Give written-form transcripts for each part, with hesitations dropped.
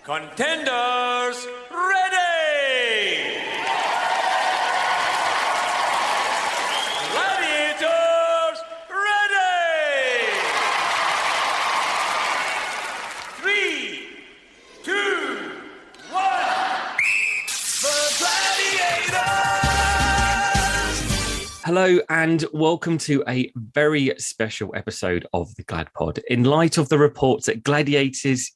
Contenders, ready! Gladiators, ready! 3, 2, 1, the Gladiators! Hello and welcome to a very special episode of the Glad Pod. In light of the reports that Gladiators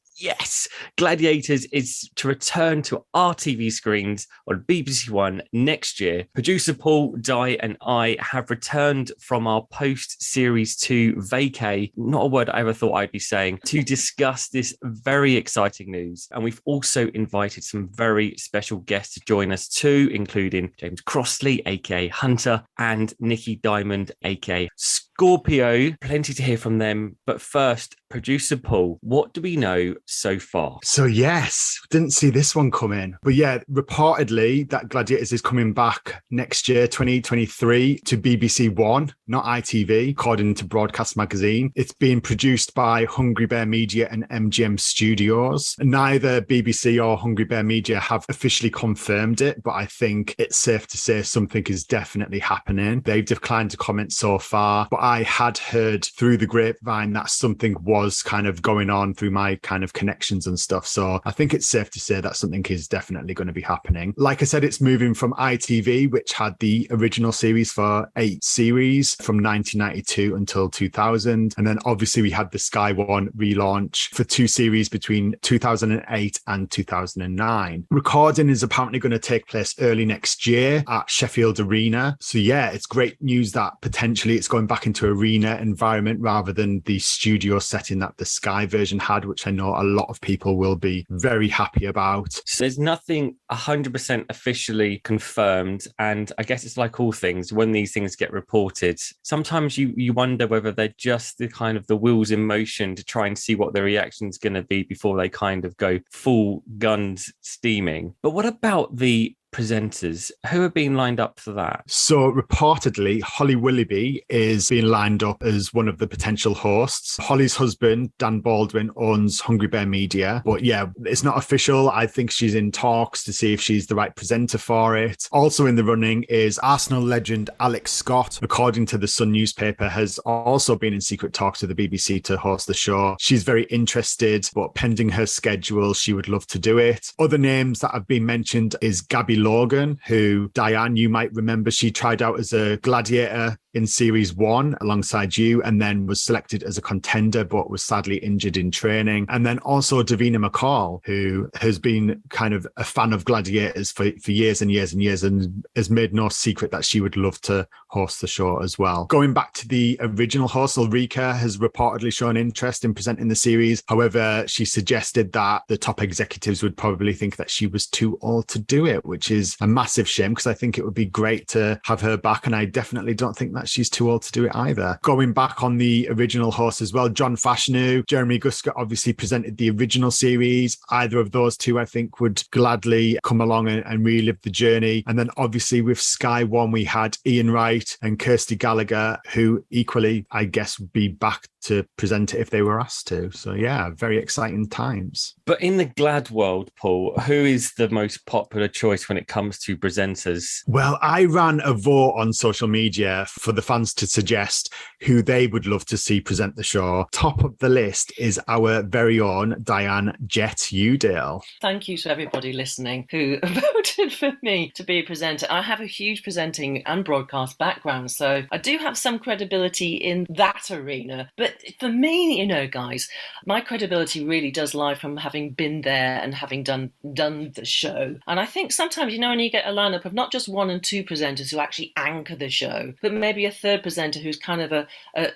is to return to our TV screens on BBC One next year. Producer Paul, Di and I have returned from our post-Series 2 vacay, not a word I ever thought I'd be saying, to discuss this very exciting news. And we've also invited some very special guests to join us too, including James Crossley, aka Hunter, and Nikki Diamond, aka Scorpio. Plenty to hear from them. But first, Producer Paul, what do we know so far? So yes, didn't see this one coming. But yeah, reportedly that Gladiators is coming back next year, 2023, to BBC One, not ITV, according to Broadcast Magazine. It's being produced by Hungry Bear Media and MGM Studios. Neither BBC or Hungry Bear Media have officially confirmed it, but I think it's safe to say something is definitely happening. They've declined to comment so far, but I had heard through the grapevine that something was kind of going on through my kind of connections and stuff. So I think it's safe to say that something is definitely going to be happening. Like I said, it's moving from ITV, which had the original series for 8 series from 1992 until 2000. And then obviously we had the Sky One relaunch for 2 series between 2008 and 2009. Recording is apparently going to take place early next year at Sheffield Arena. So yeah, it's great news that potentially it's going back into arena environment rather than the studio setting that the Sky version had, which I know a lot of people will be very happy about. So there's nothing 100% officially confirmed. And I guess it's like all things, when these things get reported, sometimes you wonder whether they're just the kind of the wheels in motion to try and see what the reaction's going to be before they kind of go full guns steaming. But what about the presenters who are being lined up for that? So reportedly, Holly Willoughby is being lined up as one of the potential hosts. Holly's husband, Dan Baldwin, owns Hungry Bear Media. But yeah, it's not official. I think she's in talks to see if she's the right presenter for it. Also in the running is Arsenal legend Alex Scott, according to the Sun newspaper, has also been in secret talks with the BBC to host the show. She's very interested, but pending her schedule, she would love to do it. Other names that have been mentioned is Gabby Logan, who, Diane, you might remember, she tried out as a gladiator in Series 1 alongside you and then was selected as a contender but was sadly injured in training. And then also Davina McCall, who has been kind of a fan of Gladiators for years and years and years and has made no secret that she would love to host the show as well. Going back to the original host, Ulrika has reportedly shown interest in presenting the series. However, she suggested that the top executives would probably think that she was too old to do it, which is a massive shame because I think it would be great to have her back, and I definitely don't think that she's too old to do it either. Going back on the original host as well, John Fashanu, Jeremy Guska obviously presented the original series. Either of those two, I think, would gladly come along and relive the journey. And then obviously with Sky One, we had Ian Wright and Kirsty Gallagher, who equally, I guess, would be back to present it if they were asked to. So yeah, very exciting times. But in the Glad world, Paul, who is the most popular choice when it comes to presenters? Well, I ran a vote on social media for the fans to suggest who they would love to see present the show. Top of the list is our very own Diane Jet Udale. Thank you to everybody listening who voted for me to be a presenter. I have a huge presenting and broadcast background, so I do have some credibility in that arena. But for me, you know, guys, my credibility really does lie from having been there and having done the show. And I think sometimes, you know, when you get a lineup of not just 1 and 2 presenters who actually anchor the show, but maybe a third presenter who's kind of a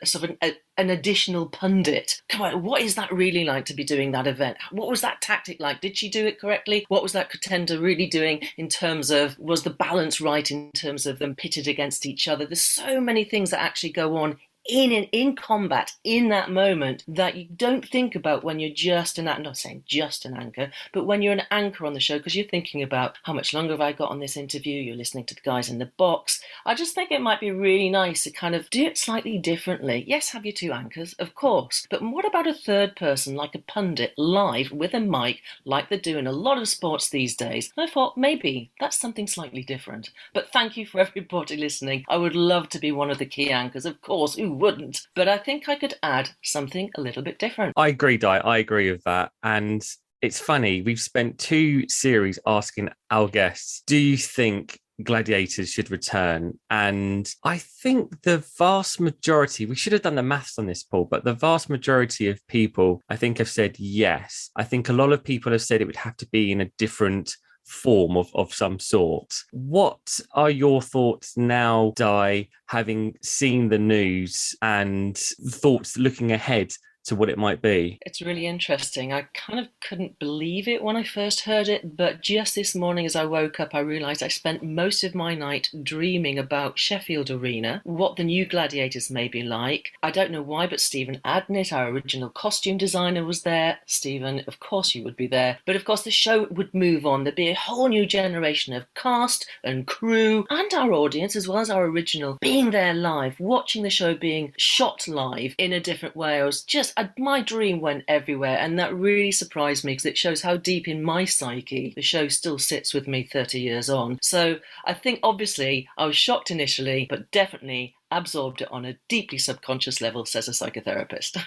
sort of an additional pundit. Come on, what is that really like to be doing that event? What was that tactic like? Did she do it correctly? What was that contender really doing in terms of, was the balance right in terms of them pitted against each other? There's so many things that actually go on in combat in that moment that you don't think about when you're just an, I'm not saying just an anchor, but when you're an anchor on the show, because you're thinking about how much longer have I got on this interview, you're listening to the guys in the box. I just think it might be really nice to kind of do it slightly differently. Yes, have your two anchors, of course, but what about a third person like a pundit live with a mic like they do in a lot of sports these days? And I thought maybe that's something slightly different. But thank you for everybody listening. I would love to be one of the key anchors, of course, who wouldn't? But I think I could add something a little bit different. I agree, Di. I agree with that. And it's funny, we've spent 2 series asking our guests, do you think Gladiators should return? And I think the vast majority, we should have done the maths on this, Paul, but the vast majority of people, I think, have said yes. I think a lot of people have said it would have to be in a different form of some sort. What are your thoughts now, Di, having seen the news and thoughts looking ahead to what it might be? It's really interesting. I kind of couldn't believe it when I first heard it, but just this morning as I woke up, I realised I spent most of my night dreaming about Sheffield Arena, what the new Gladiators may be like. I don't know why, but Stephen Adnett, our original costume designer, was there. Stephen, of course you would be there. But of course the show would move on. There'd be a whole new generation of cast and crew and our audience, as well as our original, being there live, watching the show being shot live in a different way. My dream went everywhere, and that really surprised me because it shows how deep in my psyche the show still sits with me 30 years on. So I think obviously I was shocked initially, but definitely absorbed it on a deeply subconscious level, says a psychotherapist.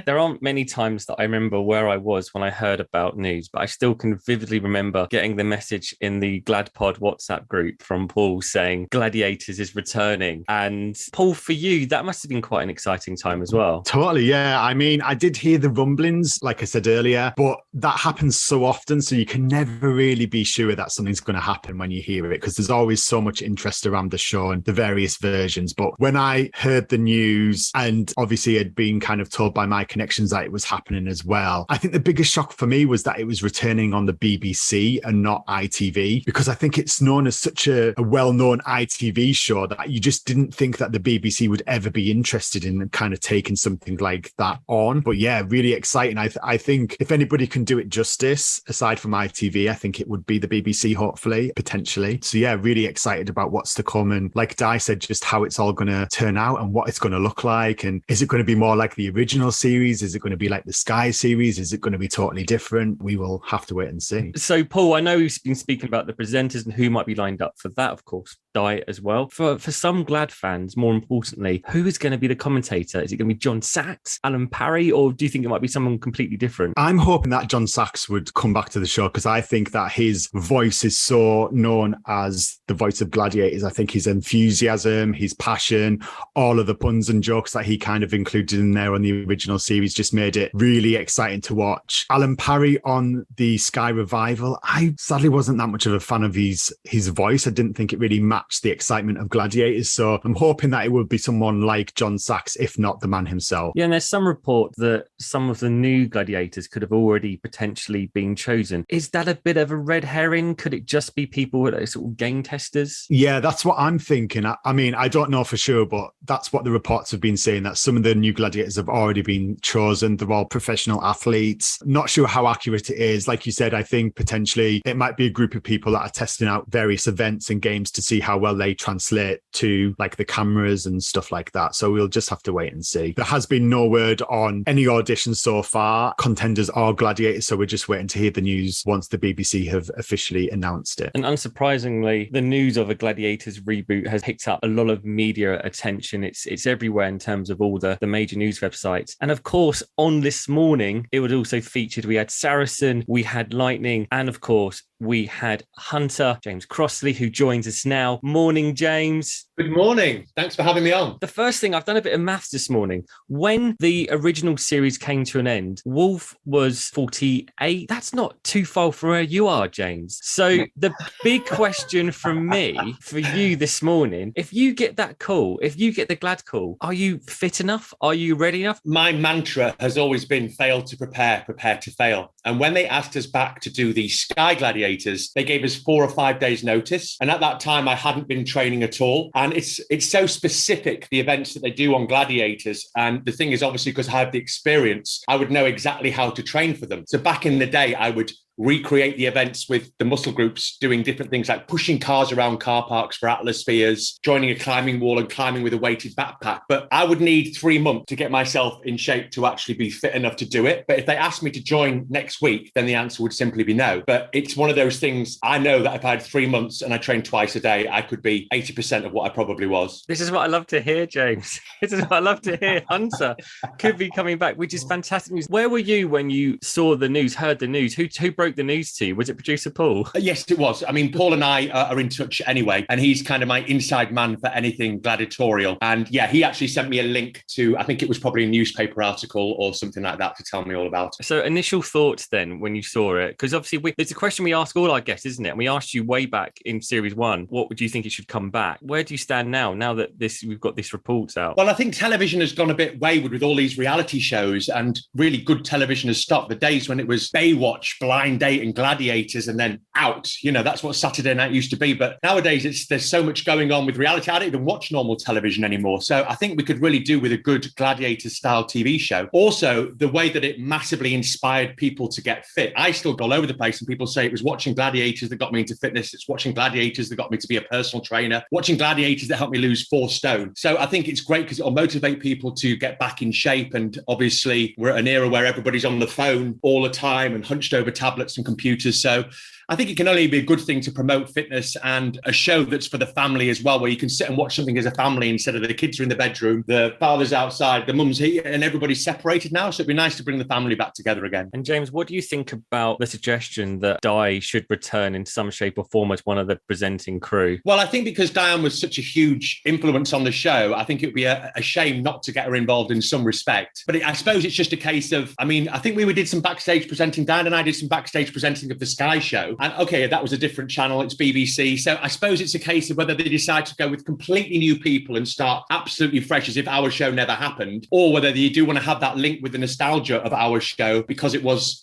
There aren't many times that I remember where I was when I heard about news, but I still can vividly remember getting the message in the GladPod WhatsApp group from Paul saying Gladiators is returning. And Paul, for you, that must have been quite an exciting time as well. Totally, yeah. I mean, I did hear the rumblings, like I said earlier, but that happens so often, so you can never really be sure that something's going to happen when you hear it, because there's always so much interest around the show and the various versions. But when I heard the news, and obviously had been kind of told by my connections that it was happening as well, I think the biggest shock for me was that it was returning on the BBC and not ITV, because I think it's known as such a well-known ITV show that you just didn't think that the BBC would ever be interested in kind of taking something like that on. But yeah, really exciting. I think if anybody can do it justice, aside from ITV, I think it would be the BBC, hopefully, potentially. So yeah, really excited about what's to come. And like Di said, just how it's all going to turn out and what it's going to look like. And is it going to be more like the original series? Is it going to be like the Sky series? Is it going to be totally different? We will have to wait and see. So Paul, I know we've been speaking about the presenters and who might be lined up for that, of course, Di as well. For some Glad fans, more importantly, who is going to be the commentator? Is it going to be John Sachs, Alan Parry, or do you think it might be someone completely different? I'm hoping that John Sachs would come back to the show, because I think that his voice is so known as the voice of Gladiators. I think his enthusiasm, his passion, all of the puns and jokes that he kind of included in there on the original series just made it really exciting to watch. Alan Parry on the Sky revival, I sadly wasn't that much of a fan of his voice. I didn't think it really matched the excitement of Gladiators. So I'm hoping that it would be someone like John Sachs, if not the man himself. Yeah, and there's some report that some of the new Gladiators could have already potentially been chosen. Is that a bit of a red herring? Could it just be people that are sort of game testers? Yeah, that's what I'm thinking. I mean, I don't know for sure, but that's what the reports have been saying, that some of the new Gladiators have already been chosen. They're all professional athletes. Not sure how accurate it is. Like you said, I think potentially it might be a group of people that are testing out various events and games to see how well they translate to like the cameras and stuff like that. So we'll just have to wait and see. There has been no word on any auditions so far. Contenders are Gladiators, so we're just waiting to hear the news once the BBC have officially announced it. And unsurprisingly, the news of a Gladiators reboot has picked up a lot of media attention. It's everywhere in terms of all the major news websites. And of course, on This Morning, it was also featured. We had Saracen, we had Lightning, and of course, we had Hunter, James Crossley, who joins us now. Morning, James. Good morning. Thanks for having me on. The first thing, I've done a bit of maths this morning. When the original series came to an end, Wolf was 48. That's not too far from where you are, James. So the big question from me for you this morning, if you get that call, if you get the Glad call, are you fit enough? Are you ready enough? My mantra has always been fail to prepare, prepare to fail. And when they asked us back to do the Sky Gladiators Gladiators, they gave us 4 or 5 days notice. And at that time, I hadn't been training at all. And it's so specific, the events that they do on Gladiators. And the thing is, obviously, because I have the experience, I would know exactly how to train for them. So back in the day, I would recreate the events with the muscle groups doing different things like pushing cars around car parks for atmospheres, joining a climbing wall and climbing with a weighted backpack. But I would need 3 months to get myself in shape to actually be fit enough to do it. But if they asked me to join next week, then the answer would simply be no. But it's one of those things, I know that if I had 3 months and I trained twice a day, I could be 80% of what I probably was. This is what I love to hear, James. This is what I love to hear. Hunter could be coming back, which is fantastic news. Where were you when you saw the news, heard the news? Who broke the news to you? Was it producer Paul? Yes, it was. I mean, Paul and I are in touch anyway, and he's kind of my inside man for anything gladiatorial. And yeah, he actually sent me a link to, I think it was probably a newspaper article or something like that to tell me all about it. So initial thoughts then when you saw it, because obviously it's a question we ask all our guests, isn't it? And we asked you way back in series 1, what would you think it should come back? Where do you stand now that we've got this reports out? Well, I think television has gone a bit wayward with all these reality shows, and really good television has stopped. The days when it was Baywatch, Blind Date and Gladiators and then out, that's what Saturday night used to be. But nowadays there's so much going on with reality. I don't even watch normal television anymore. So I think we could really do with a good Gladiator style TV show. Also, the way that it massively inspired people to get fit. I still go all over the place and people say it was watching Gladiators that got me into fitness. It's watching Gladiators that got me to be a personal trainer. Watching Gladiators that helped me lose 4 stone. So I think it's great because it'll motivate people to get back in shape. And obviously we're at an era where everybody's on the phone all the time and hunched over tablets and computers. So I think it can only be a good thing to promote fitness and a show that's for the family as well, where you can sit and watch something as a family instead of the kids are in the bedroom, the father's outside, the mum's here, and everybody's separated now. So it'd be nice to bring the family back together again. And James, what do you think about the suggestion that Di should return in some shape or form as one of the presenting crew? Well, I think because Diane was such a huge influence on the show, I think it would be a shame not to get her involved in some respect. But I suppose it's just a case of, I think we did some backstage presenting. Diane and I did some backstage presenting of the Sky Show. And okay, that was a different channel. It's BBC. So I suppose it's a case of whether they decide to go with completely new people and start absolutely fresh as if our show never happened, or whether you do want to have that link with the nostalgia of our show, because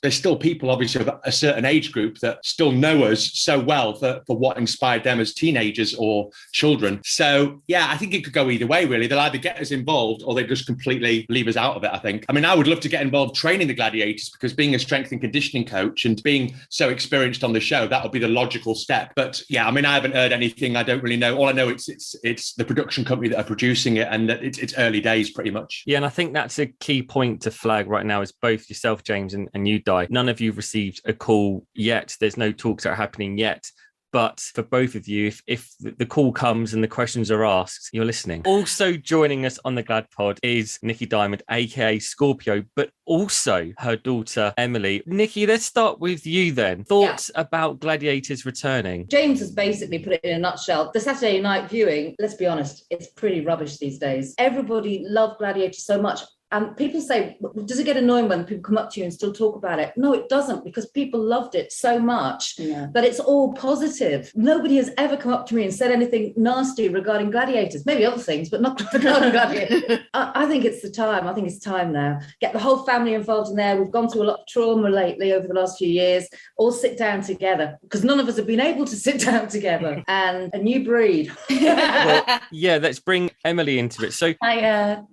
there's still people obviously of a certain age group that still know us so well for what inspired them as teenagers or children. So yeah, I think it could go either way, really. They'll either get us involved or they just completely leave us out of it, I think. I would love to get involved training the Gladiators, because being a strength and conditioning coach and being so experienced on the show, that would be the logical step. But yeah, I haven't heard anything. I don't really know. All I know it's the production company that are producing it, and that it's early days pretty much. Yeah, and I think that's a key point to flag right now is both yourself, James, and you, Di. None of you have received a call yet. There's no talks that are happening yet. But for both of you, if the call comes and the questions are asked, you're listening. Also joining us on the Glad Pod is Nikki Diamond, aka Scorpio, but also her daughter, Emily. Nikki, let's start with you then. Thoughts about Gladiators returning? James has basically put it in a nutshell. The Saturday night viewing, let's be honest, it's pretty rubbish these days. Everybody loved Gladiators so much. And people say, does it get annoying when people come up to you and still talk about it? No, it doesn't, because people loved it so much that it's all positive. Nobody has ever come up to me and said anything nasty regarding Gladiators. Maybe other things, but not regarding Gladiators. I think it's the time. I think it's time now. Get the whole family involved in there. We've gone through a lot of trauma lately over the last few years. All sit down together, because none of us have been able to sit down together. And a new breed. Well, yeah, let's bring Emily into it. So,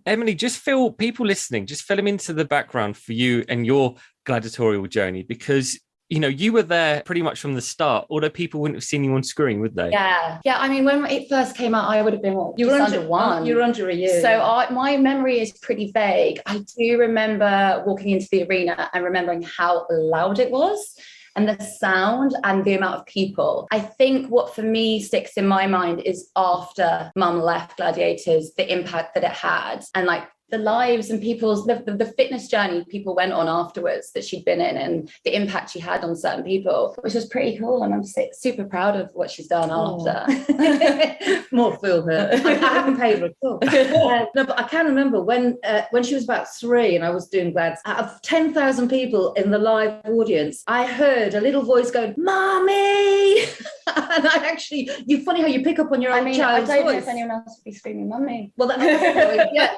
Emily, just fill them into the background for you and your gladiatorial journey, because you were there pretty much from the start, although people wouldn't have seen you on screen, would they? Yeah. When it first came out, I would have been under 1. You were under a year. So my memory is pretty vague. I do remember walking into the arena and remembering how loud it was, and the sound and the amount of people. I think what for me sticks in my mind is after Mum left Gladiators, the impact that it had, and the lives and people's, the fitness journey people went on afterwards that she'd been in, and the impact she had on certain people, which was pretty cool. And I'm super proud of what she's done after. More feel her. I haven't paid her at all. No, but I can remember when she was about 3 and I was doing Glads, out of 10,000 people in the live audience, I heard a little voice going, "Mommy!" And I actually, you're funny how you pick up on your own child's voice. I don't know if anyone else would be screaming "Mummy." Well, yeah.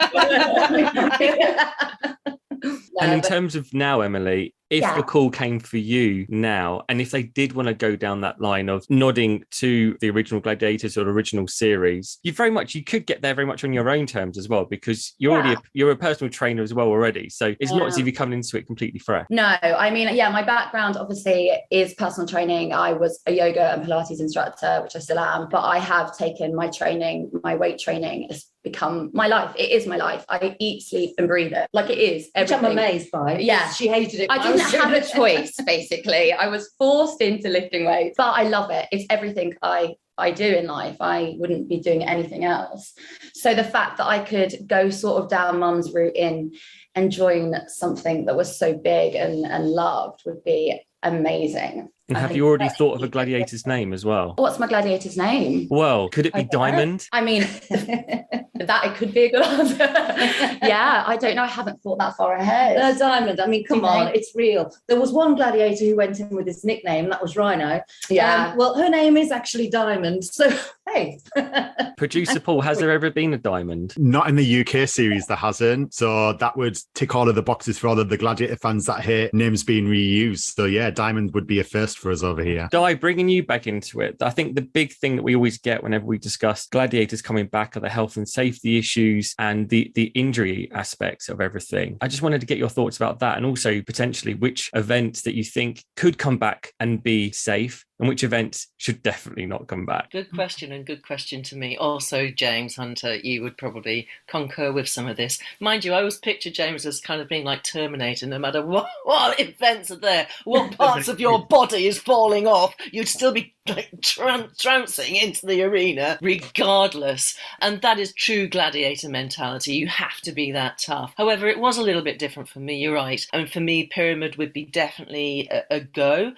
And in terms of now, Emily, if Yeah. the call came for you now, and if they did want to go down that line of nodding to the original Gladiators or original series, you could get there very much on your own terms as well, because you're a personal trainer as well already. So it's not as if you're coming into it completely fresh. No, I mean, yeah, my background obviously is personal training. I was a yoga and Pilates instructor, which I still am, but I have taken my training, my weight training has become my life. It is my life. I eat, sleep and breathe it. Like it is everything. Which I'm amazed by. Yeah. She hated it. I didn't have a choice, basically. I was forced into lifting weights, but I love it. It's everything I do in life. I wouldn't be doing anything else. So the fact that I could go sort of down mum's route in and join something that was so big and loved would be amazing. And have you already thought of a gladiator's name as well? What's my gladiator's name? Well, could it be Diamond? I mean, that it could be a good answer. Yeah, I don't know. I haven't thought that far ahead. No, Diamond. I mean, come Do you on, think? it's real. There was one gladiator who went in with his nickname, that was Rhino. Yeah. Well, her name is actually Diamond. So, hey. Producer Paul, has there ever been a Diamond? Not in the UK series, there hasn't. So that would tick all of the boxes for all of the Gladiator fans that hate names being reused. So yeah, Diamond would be a first for us over here. Di, bringing you back into it, I think the big thing that we always get whenever we discuss gladiators coming back are the health and safety issues and the injury aspects of everything. I just wanted to get your thoughts about that, and also potentially which events that you think could come back and be safe and which events should definitely not come back. Good question, and good question to me. Also, James Hunter, you would probably concur with some of this. Mind you, I always picture James as kind of being like Terminator. No matter what events are there, what parts of your body is falling off, you'd still be like trouncing into the arena regardless. And that is true gladiator mentality. You have to be that tough. However, it was a little bit different for me. You're right. And for me, Pyramid would be definitely a go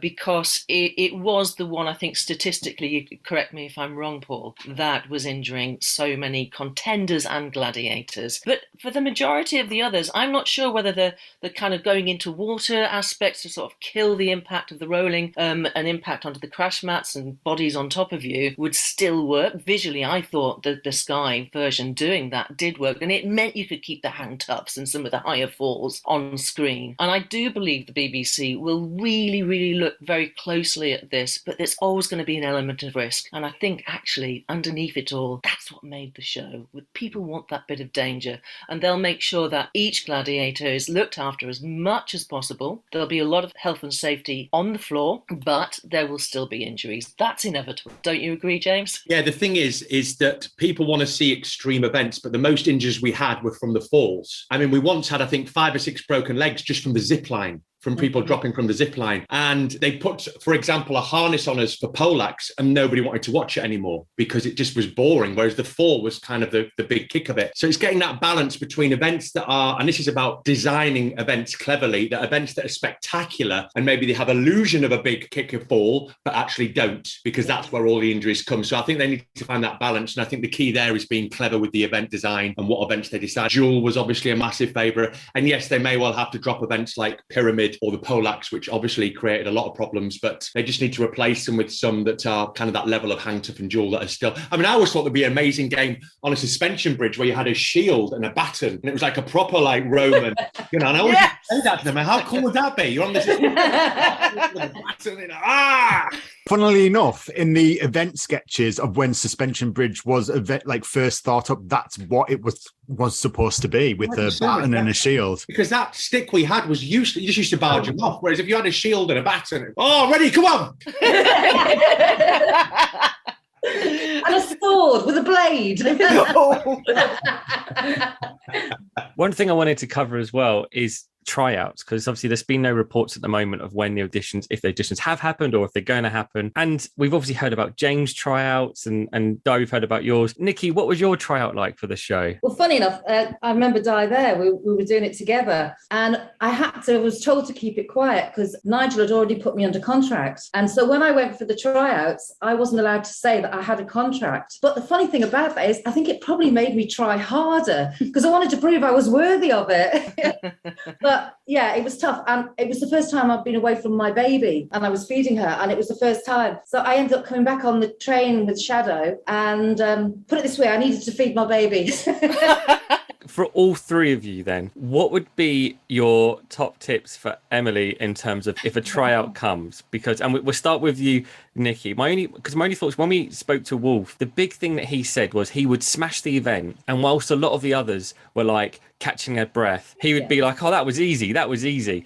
because it was the one, I think, statistically, you could correct me if I'm wrong, Paul, that was injuring so many contenders and gladiators. But for the majority of the others, I'm not sure whether the kind of going into water aspects to sort of kill the impact of the rolling, an impact onto the crash mats and bodies on top of you would still work. Visually, I thought that the Sky version doing that did work, and it meant you could keep the hang toughs and some of the higher falls on screen. And I do believe the BBC will really, really look very closely at this, but there's always going to be an element of risk. And I think actually underneath it all, that's what made the show. People want that bit of danger, and they'll make sure that each gladiator is looked after as much as possible. There'll be a lot of health and safety on the floor, but there will still be injuries. That's inevitable. Don't you agree, James? Yeah, the thing is that people want to see extreme events, but the most injuries we had were from the falls. I mean, we once had, I think, 5 or 6 broken legs just from the zip line, from people dropping from the zip line. And they put, for example, a harness on us for poleaxe, and nobody wanted to watch it anymore because it just was boring, whereas the fall was kind of the big kick of it. So it's getting that balance between events that are, and this is about designing events cleverly, that events that are spectacular and maybe they have illusion of a big kick or fall, but actually don't, because that's where all the injuries come. So I think they need to find that balance. And I think the key there is being clever with the event design and what events they decide. Duel was obviously a massive favourite. And yes, they may well have to drop events like Pyramid or the poleaxe, which obviously created a lot of problems, but they just need to replace them with some that are kind of that level of hang tough and duel that are still. I mean, I always thought there'd be an amazing game on a suspension bridge where you had a shield and a baton, and it was like a proper like Roman, you know. And I always say that to them. How cool would that be? You're on this with a baton, you know, Funnily enough, in the event sketches of when Suspension Bridge was first thought up, that's what it was supposed to be, with a baton and a shield. Because that stick we had was useless. You just used to barge them off. Whereas if you had a shield and a baton, ready, come on. And a sword with a blade. One thing I wanted to cover as well is tryouts, because obviously there's been no reports at the moment of when the auditions, if the auditions have happened or if they're going to happen. And we've obviously heard about James' tryouts and Di, we've heard about yours. Nikki, what was your tryout like for the show? Well, funny enough, I remember Di there. We were doing it together, and I was told to keep it quiet because Nigel had already put me under contract. And so when I went for the tryouts, I wasn't allowed to say that I had a contract. But the funny thing about that is I think it probably made me try harder because I wanted to prove I was worthy of it. But yeah, it was tough. And it was the first time I've been away from my baby, and I was feeding her, and it was the first time. So I ended up coming back on the train with Shadow, and put it this way, I needed to feed my baby. for all three of you then, what would be your top tips for Emily in terms of if a tryout comes? Because, and we'll start with you, Nikki. My only thoughts when we spoke to Wolf, the big thing that he said was he would smash the event, and whilst a lot of the others were like catching their breath, he would be like, oh, that was easy.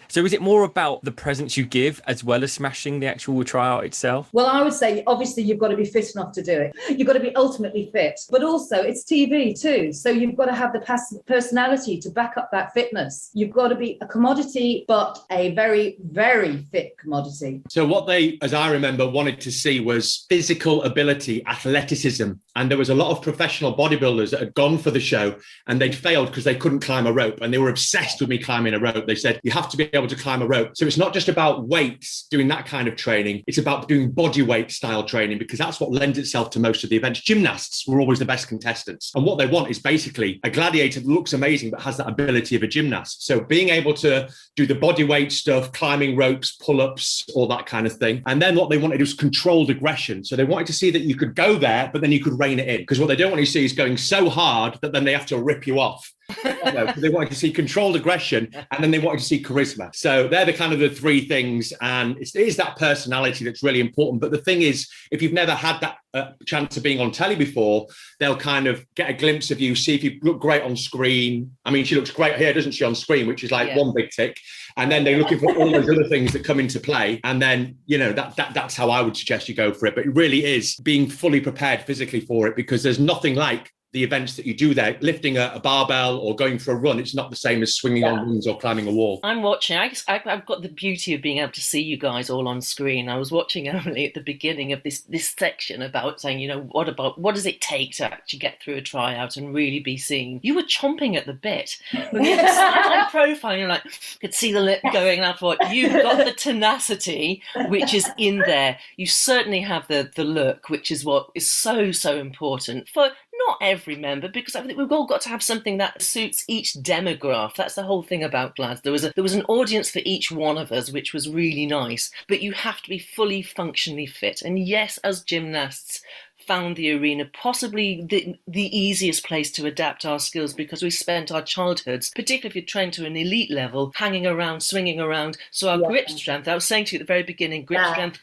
So is it more about the presence you give as well as smashing the actual tryout itself? Well, I would say, obviously, you've got to be fit enough to do it. You've got to be ultimately fit. But also, it's TV too. So you've got to have the personality to back up that fitness. You've got to be a commodity, but a very, very fit commodity. So what they, as I remember, wanted to see was physical ability, athleticism. And there was a lot of professional bodybuilders that had gone for the show and they'd failed because they couldn't climb a rope. And they were obsessed with me climbing a rope. They said, you have to be able to climb a rope. So it's not just about weights, doing that kind of training. It's about doing body weight style training, because that's what lends itself to most of the events. Gymnasts were always the best contestants. And what they want is basically a gladiator that looks amazing, but has that ability of a gymnast. So being able to do the body weight stuff, climbing ropes, pull-ups, all that kind of thing. And then what they wanted was controlled aggression. So they wanted to see that you could go there, but then you could rein it in. Because what they don't want to see is going so hard that then they have to rip you off. They wanted to see controlled aggression, and then they wanted to see charisma. So they're the kind of the three things, and it is that personality that's really important. But the thing is, if you've never had that chance of being on telly before, they'll kind of get a glimpse of you, see if you look great on screen. I mean, she looks great here, doesn't she, on screen, which is like one big tick. And then they're looking for all those other things that come into play. And then, that's how I would suggest you go for it. But it really is being fully prepared physically for it, because there's nothing like the events that you do there. Lifting a barbell or going for a run, it's not the same as swinging on wings or climbing a wall. I'm watching. I've got the beauty of being able to see you guys all on screen. I was watching Emily at the beginning of this section about saying, what does it take to actually get through a tryout and really be seen? You were chomping at the bit. When you had profile, you're like, could see the lip going. And I thought, you've got the tenacity, which is in there. You certainly have the look, which is what is so, so important for not every member, because I think we've all got to have something that suits each demographic. That's the whole thing about Glads. There was an audience for each one of us, which was really nice. But you have to be fully functionally fit. And yes, as gymnasts, found the arena possibly the easiest place to adapt our skills, because we spent our childhoods, particularly if you're trained to an elite level, hanging around, swinging around. So our grip strength, I was saying to you at the very beginning, grip strength,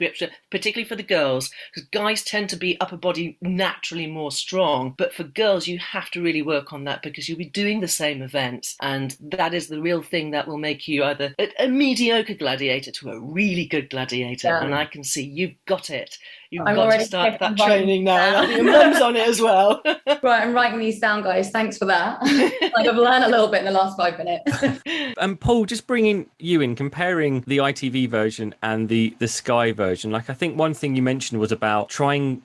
particularly for the girls, because guys tend to be upper body naturally more strong. But for girls, you have to really work on that, because you'll be doing the same events. And that is the real thing that will make you either a mediocre gladiator to a really good gladiator. And I can see you've got it. You've got to start that training now. And your mum's on it as well. Right, I'm writing these down, guys. Thanks for that. I've learned a little bit in the last 5 minutes. And Paul, just bringing you in, comparing the ITV version and the Sky version, like I think one thing you mentioned was about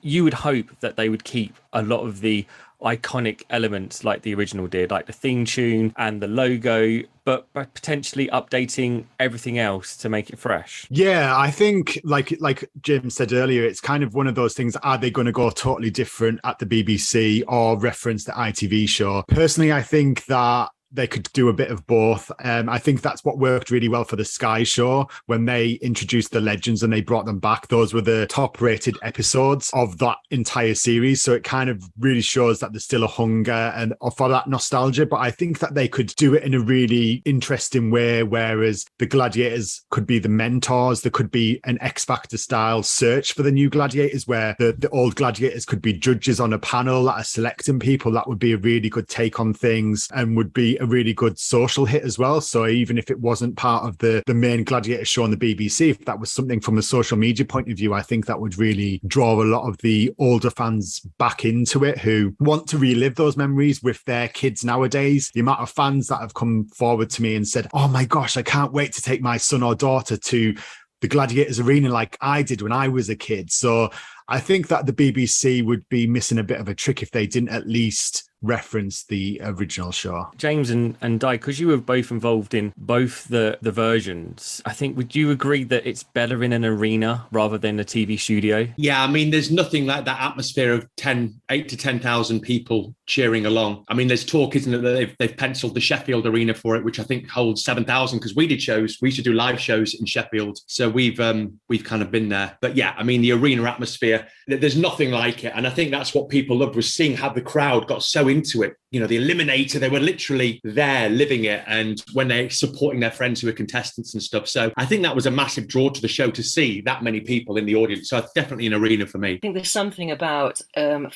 you would hope that they would keep a lot of the iconic elements like the original did, like the theme tune and the logo, but potentially updating everything else to make it fresh. Yeah, I think like Jim said earlier, it's kind of one of those things. Are they going to go totally different at the BBC or reference the ITV show? Personally, I think that they could do a bit of both. I think that's what worked really well for the Sky show when they introduced the legends and they brought them back. Those were the top rated episodes of that entire series. So it kind of really shows that there's still a hunger and for that nostalgia. But I think that they could do it in a really interesting way, whereas the gladiators could be the mentors. There could be an X Factor style search for the new gladiators where the old gladiators could be judges on a panel that are selecting people. That would be a really good take on things and would be a really good social hit as well. So even if it wasn't part of the main gladiator show on the BBC, if that was something from a social media point of view, I think that would really draw a lot of the older fans back into it who want to relive those memories with their kids nowadays. The amount of fans that have come forward to me and said, oh my gosh, I can't wait to take my son or daughter to the Gladiators arena like I did when I was a kid. So I think that the BBC would be missing a bit of a trick if they didn't at least reference the original show. James and Di, because you were both involved in both the versions, I think, would you agree that it's better in an arena rather than a TV studio? Yeah, I mean, there's nothing like that atmosphere of 8 to 10,000 people cheering along. I mean, there's talk, isn't it, that they've penciled the Sheffield arena for it, which I think holds 7,000, because we used to do live shows in Sheffield. So we've kind of been there. But yeah, I mean, the arena atmosphere, there's nothing like it. And I think that's what people loved, was seeing how the crowd got so into it. You know, the Eliminator, they were literally there living it, and when they're supporting their friends who are contestants and stuff. So I think that was a massive draw to the show to see that many people in the audience. So it's definitely an arena for me. I think there's something about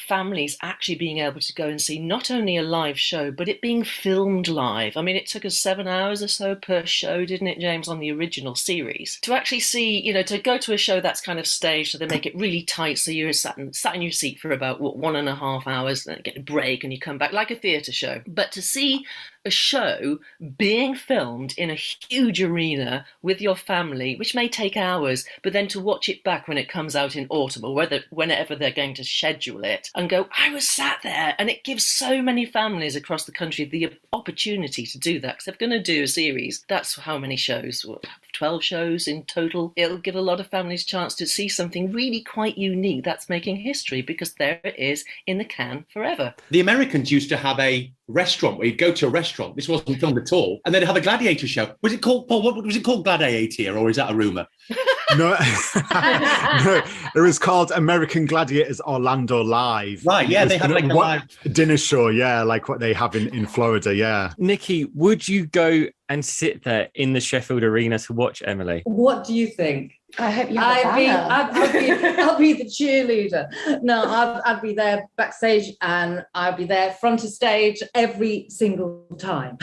families actually being able to go and see not only a live show, but it being filmed live. I mean, it took us 7 hours or so per show, didn't it, James, on the original series? To actually see, you know, to go to a show that's kind of staged, so they make it really tight, so you're sat in your seat for about, 1.5 hours, then get a break and you come back like a theatre show. But to see a show being filmed in a huge arena with your family, which may take hours, but then to watch it back when it comes out in autumn or whenever they're going to schedule it and go, I was sat there, and it gives so many families across the country the opportunity to do that, because they're going to do a series. That's how many shows? 12 shows in total. It'll give a lot of families a chance to see something really quite unique that's making history, because there it is in the can forever. The Americans used to have a restaurant where you'd go to a restaurant. This wasn't filmed at all. And they'd have a gladiator show. Was it called, Paul, what was it called, Gladiator, or is that a rumour? No, no, it was called American Gladiators Orlando Live. Right, yeah, they had like a live dinner show, yeah, like what they have in Florida, yeah. Nikki, would you go and sit there in the Sheffield Arena to watch Emily? What do you think? I hope you have a banner. I'll be the cheerleader. No, I'd be there backstage, and I'd be there front of stage every single time.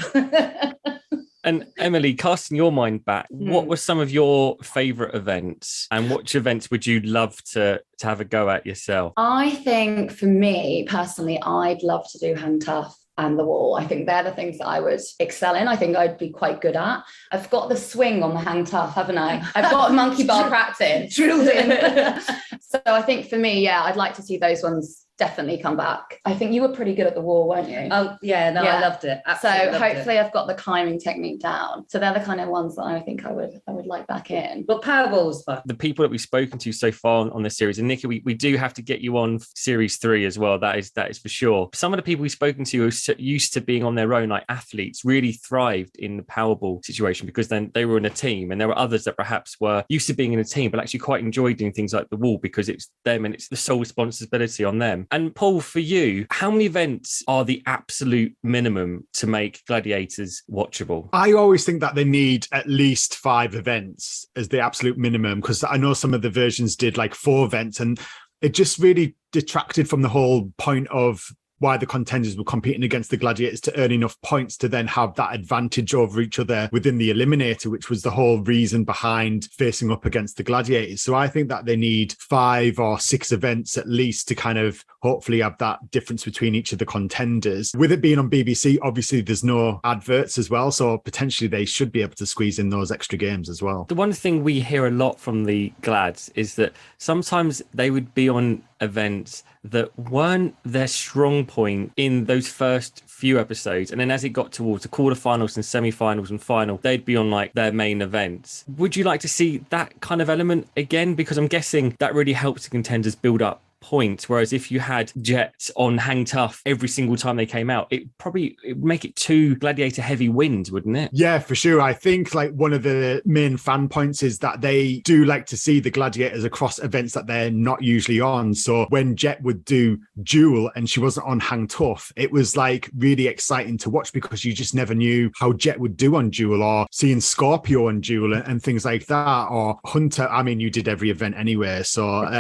And Emily, casting your mind back, what were some of your favourite events, and which events would you love to have a go at yourself? I think for me personally, I'd love to do Hang Tough and the wall. I think they're the things that I would excel in. I think I'd be quite good at. I've got the swing on the Hang Tough, haven't I? I've got monkey bar practice drilled in. So I think for me, yeah, I'd like to see those ones definitely come back. I think you were pretty good at the wall, weren't you? Oh yeah, no, yeah. I loved it. Absolutely so loved hopefully it. I've got the climbing technique down. So they're the kind of ones that I think I would like back in. But Powerball was fun. The people that we've spoken to so far on this series, and Nikki, we do have to get you on series 3 as well. That is for sure. Some of the people we've spoken to who are used to being on their own, like athletes, really thrived in the Powerball situation, because then they were in a team, and there were others that perhaps were used to being in a team but actually quite enjoyed doing things like the wall because it's them and it's the sole responsibility on them. And Paul, for you, how many events are the absolute minimum to make Gladiators watchable? I always think that they need at least 5 events as the absolute minimum, because I know some of the versions did like 4 events, and it just really detracted from the whole point of why the contenders were competing against the Gladiators, to earn enough points to then have that advantage over each other within the Eliminator, which was the whole reason behind facing up against the Gladiators. So I think that they need 5 or 6 events at least to kind of hopefully have that difference between each of the contenders. With it being on BBC, obviously there's no adverts as well, so potentially they should be able to squeeze in those extra games as well. The one thing we hear a lot from the Glads is that sometimes they would be on events that weren't their strong point in those first few episodes, and then as it got towards the quarterfinals and semi-finals and final, they'd be on like their main events. Would you like to see that kind of element again? Because I'm guessing that really helps the contenders build up points, whereas if you had Jet on Hang Tough every single time they came out, it would make it too Gladiator heavy wins, wouldn't it? Yeah, for sure. I think like one of the main fan points is that they do like to see the Gladiators across events that they're not usually on. So when Jet would do Duel and she wasn't on Hang Tough, it was like really exciting to watch, because you just never knew how Jet would do on Duel, or seeing Scorpio on Duel and things like that, or Hunter. I mean, you did every event anyway, so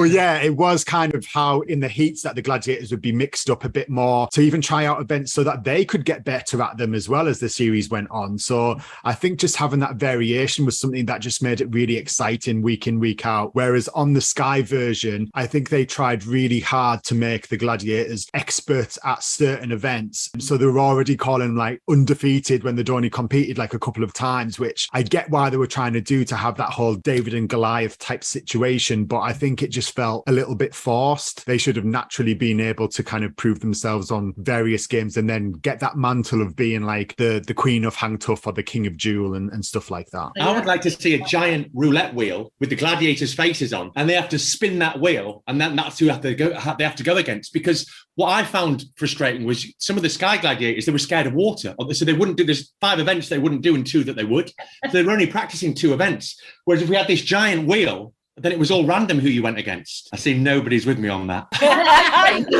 but yeah, it was kind of how in the heats that the Gladiators would be mixed up a bit more to even try out events so that they could get better at them as well as the series went on. So I think just having that variation was something that just made it really exciting week in, week out. Whereas on the Sky version, I think they tried really hard to make the Gladiators experts at certain events. So they were already calling them like undefeated when they'd only competed like a couple of times, which I get why they were trying to do, to have that whole David and Goliath type situation. But I think it just felt a little bit forced. They should have naturally been able to kind of prove themselves on various games and then get that mantle of being like the queen of Hang Tough or the king of Duel and stuff like that. I would like to see a giant roulette wheel with the Gladiators' faces on, and they have to spin that wheel, and that's who they have to go against. Because what I found frustrating was some of the Sky Gladiators, they were scared of water. So they wouldn't do, there's 5 events they wouldn't do and 2 that they would. So they were only practicing 2 events. Whereas if we had this giant wheel, Then it was all random who you went against. I see nobody's with me on that. Maybe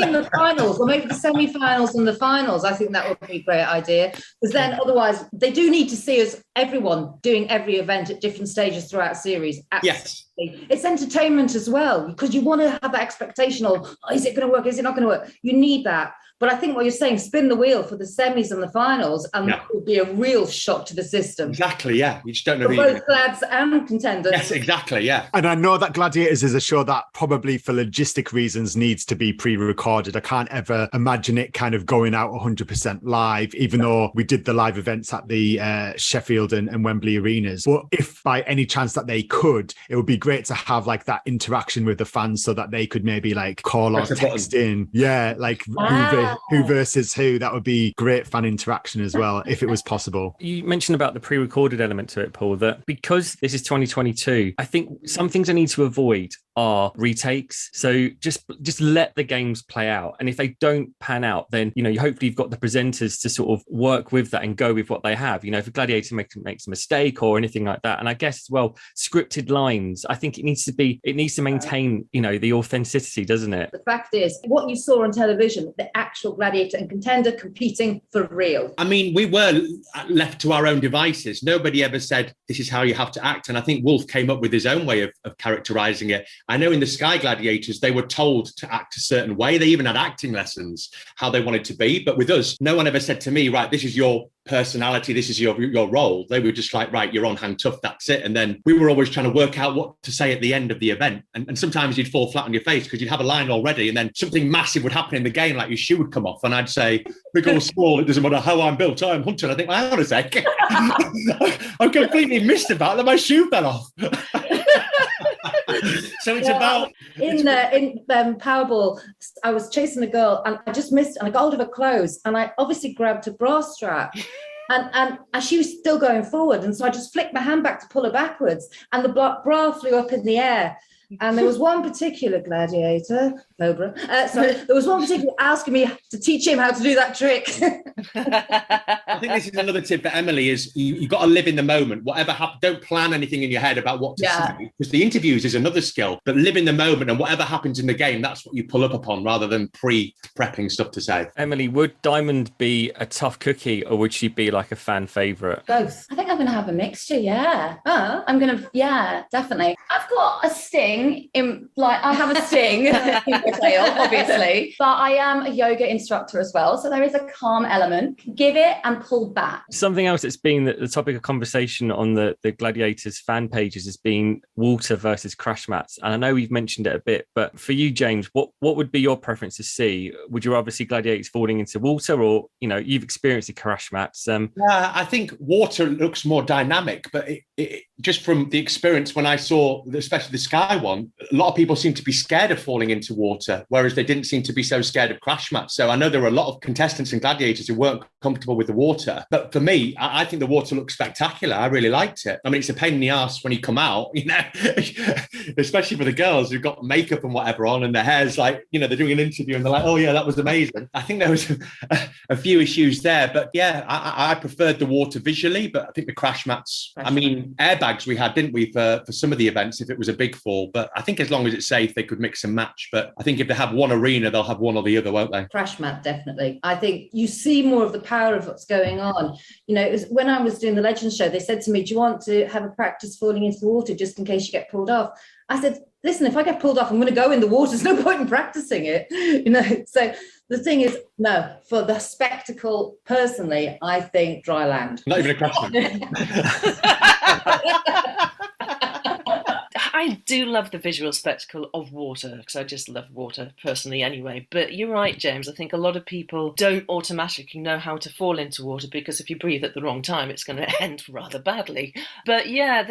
in the finals, or maybe the semi-finals and the finals. I think that would be a great idea, because then otherwise they do need to see us, everyone doing every event at different stages throughout a series. Absolutely. Yes. It's entertainment as well, because you want to have that expectation of, oh, is it going to work? Is it not going to work? You need that. But I think what you're saying, spin the wheel for the semis and the finals, and that would be a real shock to the system. Exactly, yeah. You just don't know. For both glads and contenders. Yes, exactly, yeah. And I know that Gladiators is a show that probably for logistic reasons needs to be pre-recorded. I can't ever imagine it kind of going out 100% live, even though we did the live events at the Sheffield and Wembley arenas. But if by any chance that they could, it would be great to have like that interaction with the fans so that they could maybe like call or text in. Yeah, like who versus who. That would be great fan interaction as well, if it was possible. You mentioned about the pre-recorded element to it, Paul, that because this is 2022, I think some things I need to avoid are retakes. So just let the games play out. And if they don't pan out, then, you know, hopefully you've got the presenters to sort of work with that and go with what they have. You know, if a gladiator makes a mistake or anything like that. And I guess, well, scripted lines, I think it needs to maintain, you know, the authenticity, doesn't it? The fact is, what you saw on television, the actual gladiator and contender competing for real. I mean, we were left to our own devices. Nobody ever said, this is how you have to act. And I think Wolf came up with his own way of characterising it. I know in the Sky Gladiators, they were told to act a certain way. They even had acting lessons, how they wanted to be. But with us, no one ever said to me, right, this is your personality, this is your role. They were just like, right, you're on, hang tough, that's it. And then we were always trying to work out what to say at the end of the event. And sometimes you'd fall flat on your face because you'd have a line already and then something massive would happen in the game, like your shoe would come off. And I'd say, big or small, it doesn't matter how I'm built, I'm Hunter. And I think, well, hang on a sec. I'm completely missed about that my shoe fell off. So it's about in Powerball, I was chasing a girl and I just missed, and I got hold of her clothes and I obviously grabbed a bra strap. And she was still going forward, and so I just flicked my hand back to pull her backwards, and the bra flew up in the air. And there was one particular gladiator, Cobra. There was one particular asking me to teach him how to do that trick. I think this is another tip for Emily: is you've got to live in the moment. Whatever happens, don't plan anything in your head about what to say, because the interviews is another skill. But live in the moment, and whatever happens in the game, that's what you pull up upon, rather than pre-prepping stuff to say. Emily, would Diamond be a tough cookie, or would she be like a fan favourite? Both. I think I'm going to have a mixture, yeah. Definitely. I've got a sting I have a sting in my tail, obviously, but I am a yoga instructor as well. So there is a calm element. Give it and pull back. Something else that's been the topic of conversation on the Gladiators fan pages has been water versus crash mats. And I know we've mentioned it a bit, but for you, James, what would be your preference to see? Would you rather see gladiators falling into water, or, you know, you've experienced the crash mats? I think water looks more dynamic, but it just from the experience when I saw, especially the Sky one, a lot of people seem to be scared of falling into water, whereas they didn't seem to be so scared of crash mats. So I know there were a lot of contestants and gladiators who weren't comfortable with the water. But for me, I think the water looked spectacular. I really liked it. I mean, it's a pain in the ass when you come out, you know, especially for the girls who've got makeup and whatever on, and their hair's like, you know, they're doing an interview and they're like, oh yeah, that was amazing. I think there was a few issues there, but yeah, I preferred the water visually, but I think the crash mats, I mean, airbags we had, didn't we, for some of the events if it was a big fall, but I think as long as it's safe, they could mix and match. But I think if they have one arena, they'll have one or the other, won't they? Crash mat, definitely. I think you see more of the power of what's going on. You know, it was when I was doing the Legends show, they said to me, do you want to have a practice falling into the water just in case you get pulled off? I said, listen, if I get pulled off, I'm going to go in the water. There's no point in practicing it. You know, so the thing is, no, for the spectacle, personally, I think dry land. Not even a question. I do love the visual spectacle of water, because I just love water personally anyway. But you're right, James. I think a lot of people don't automatically know how to fall into water, because if you breathe at the wrong time, it's going to end rather badly. But yeah,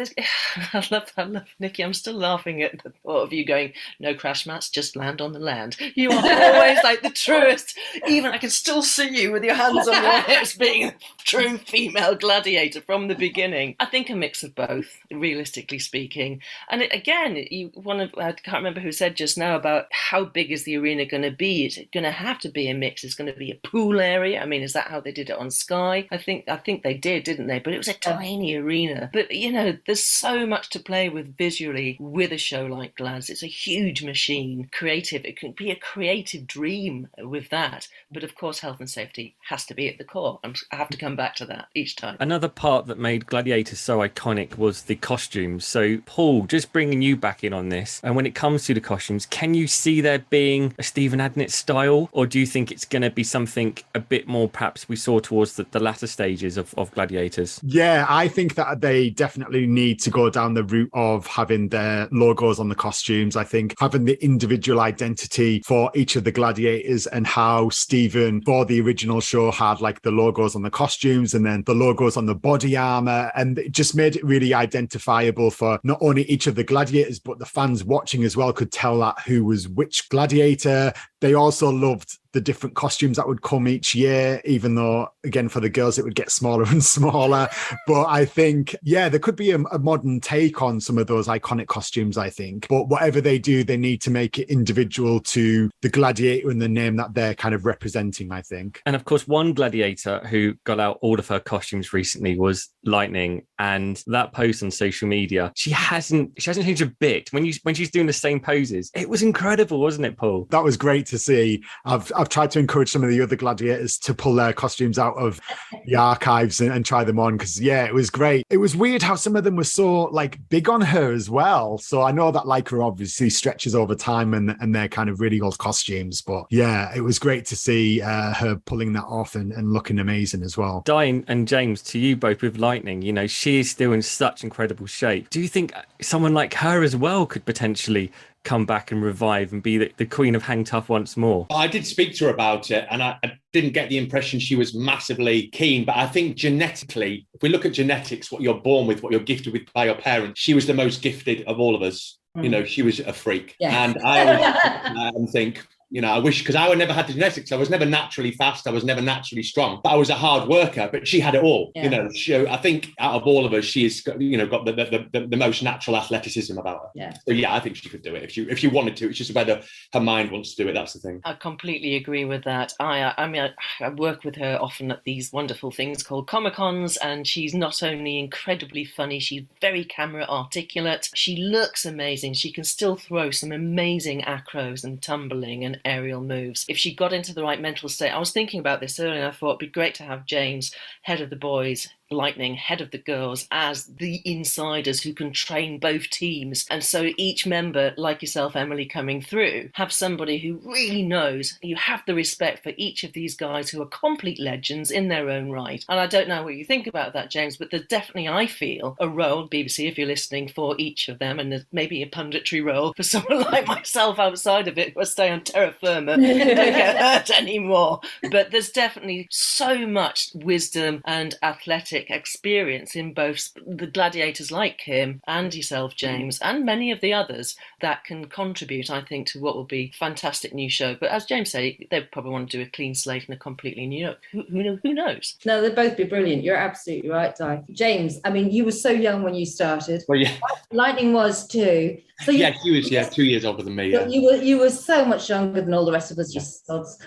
I love Nikki. I'm still laughing at the thought of you going, no crash mats, just land on the land. You are always like the truest. Even I can still see you with your hands on your hips being a true female gladiator from the beginning. I think a mix of both, realistically speaking. And again, I can't remember who said just now about how big is the arena going to be? Is it going to have to be a mix? Is it going to be a pool area? I mean, is that how they did it on Sky? I think they did, didn't they? But it was a tiny arena. But there's so much to play with visually with a show like Glads. It's a huge machine, creative. It can be a creative dream with that. But of course, health and safety has to be at the core. I have to come back to that each time. Another part that made Gladiators so iconic was the costumes. So, Paul, just bringing you back in on this, and when it comes to the costumes, can you see there being a Stephen Adnett style, or do you think it's going to be something a bit more perhaps we saw towards the latter stages of Gladiators? Yeah, I think that they definitely need to go down the route of having their logos on the costumes. I think having the individual identity for each of the gladiators, and how Stephen for the original show had like the logos on the costumes and then the logos on the body armor, and it just made it really identifiable for not only each of the gladiators but the fans watching as well could tell that who was which gladiator. They also loved the different costumes that would come each year, even though, again, for the girls, it would get smaller and smaller. But I think, yeah, there could be a modern take on some of those iconic costumes, I think. But whatever they do, they need to make it individual to the gladiator and the name that they're kind of representing, I think. And of course, one gladiator who got out all of her costumes recently was Lightning. And that post on social media, she hasn't changed a bit. When she's doing the same poses, it was incredible, wasn't it, Paul? That was great to see. I've tried to encourage some of the other gladiators to pull their costumes out of the archives and try them on, because it was great. It was weird how some of them were so like big on her as well. So I know that Lycra obviously stretches over time and they're kind of really old costumes, but yeah, it was great to see her pulling that off and looking amazing as well. Di and James, to you both with Lightning, she is still in such incredible shape. Do you think someone like her as well could potentially come back and revive and be the queen of Hang Tough once more? I did speak to her about it, and I didn't get the impression she was massively keen. But I think genetically, if we look at genetics, what you're born with, what you're gifted with by your parents, she was the most gifted of all of us. She was a freak. Yeah. And I always think, I wish, because I never had the genetics. I was never naturally fast. I was never naturally strong. But I was a hard worker. But she had it all. Yeah. I think out of all of us, she has got the most natural athleticism about her. Yeah. So yeah, I think she could do it if she wanted to. It's just whether her mind wants to do it. That's the thing. I completely agree with that. I work with her often at these wonderful things called Comic-Cons, and she's not only incredibly funny, she's very camera articulate. She looks amazing. She can still throw some amazing acros and tumbling and aerial moves if she got into the right mental state. I was thinking about this earlier, and I thought it'd be great to have James, head of the boys, Lightning, head of the girls, as the insiders who can train both teams. And so each member, like yourself, Emily, coming through, have somebody who really knows. You have the respect for each of these guys who are complete legends in their own right. And I don't know what you think about that, James, but there's definitely, I feel, a role, BBC, if you're listening, for each of them, and there's maybe a punditry role for someone like myself outside of it, who I stay on terra firma and don't get hurt anymore. But there's definitely so much wisdom and athletic experience in both the gladiators like him and yourself, James, and many of the others that can contribute, I think, to what will be a fantastic new show. But as James said, they probably want to do a clean slate and a completely new. Who knows? No, they'd both be brilliant. You're absolutely right, Di. James, I mean, you were so young when you started. Well, yeah. Lightning was too. So she was 2 years older than me. Yeah. You were so much younger than all the rest of us, you sods.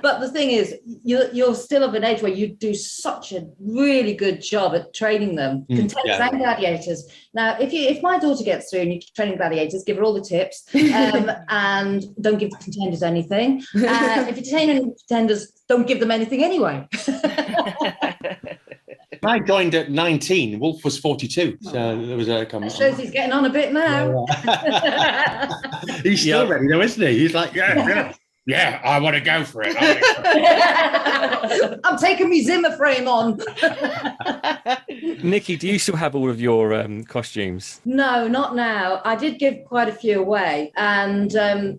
But the thing is, you're still of an age where you do such a really good job at training them, contenders and gladiators. Now, if my daughter gets through and you're training gladiators, give her all the tips and don't give the contenders anything. If you're training contenders, don't give them anything anyway. I joined at 19. Wolf was 42. So there was a comment. Shows he's getting on a bit now. He's still ready though, isn't he? He's like, yeah, I want to go for it. I'm taking my Zimmer frame on. Nikki, do you still have all of your costumes? No, not now. I did give quite a few away. And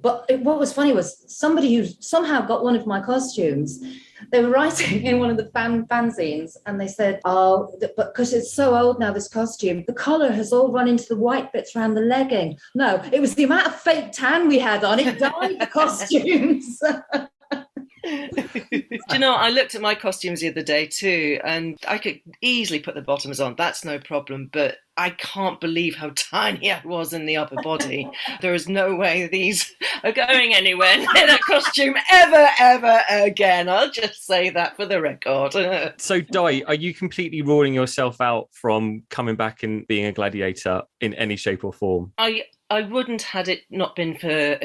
but what was funny was somebody who somehow got one of my costumes. They were writing in one of the fanzines and they said, but because it's so old now, this costume, the collar has all run into the white bits around the legging. No, it was the amount of fake tan we had on. It dyed the costumes. Do you know, I looked at my costumes the other day too, and I could easily put the bottoms on. That's no problem. But I can't believe how tiny I was in the upper body. There is no way these are going anywhere near that costume ever again. I'll just say that for the record. So, Di, are you completely ruling yourself out from coming back and being a gladiator in any shape or form? I wouldn't, had it not been for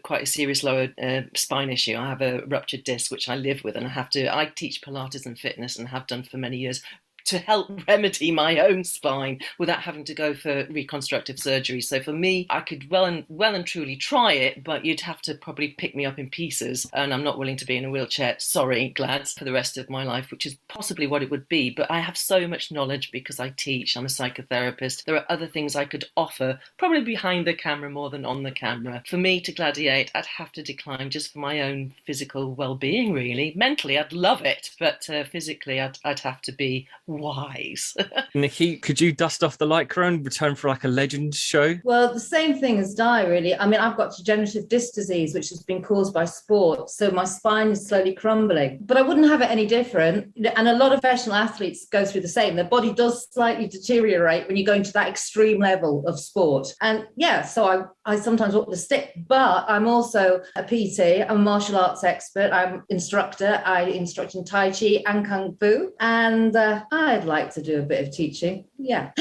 quite a serious lower spine issue. I have a ruptured disc, which I live with, and I teach Pilates and fitness and have done for many years to help remedy my own spine without having to go for reconstructive surgery. So for me, I could well and truly try it, but you'd have to probably pick me up in pieces, and I'm not willing to be in a wheelchair, sorry, Glads, for the rest of my life, which is possibly what it would be. But I have so much knowledge because I teach, I'm a psychotherapist. There are other things I could offer, probably behind the camera more than on the camera. For me to gladiate, I'd have to decline just for my own physical well-being, really. Mentally, I'd love it, but physically, I'd have to be wise. Nikki, could you dust off the lycra and return for like a Legends show? Well, the same thing as Di, really. I mean, I've got degenerative disc disease, which has been caused by sport. So my spine is slowly crumbling. But I wouldn't have it any different. And a lot of professional athletes go through the same. Their body does slightly deteriorate when you go into that extreme level of sport. And yeah, so I sometimes walk with a stick, but I'm also a PT. I'm a martial arts expert. I'm instructor. I instruct in Tai Chi and Kung Fu. And I'd like to do a bit of teaching. Yeah.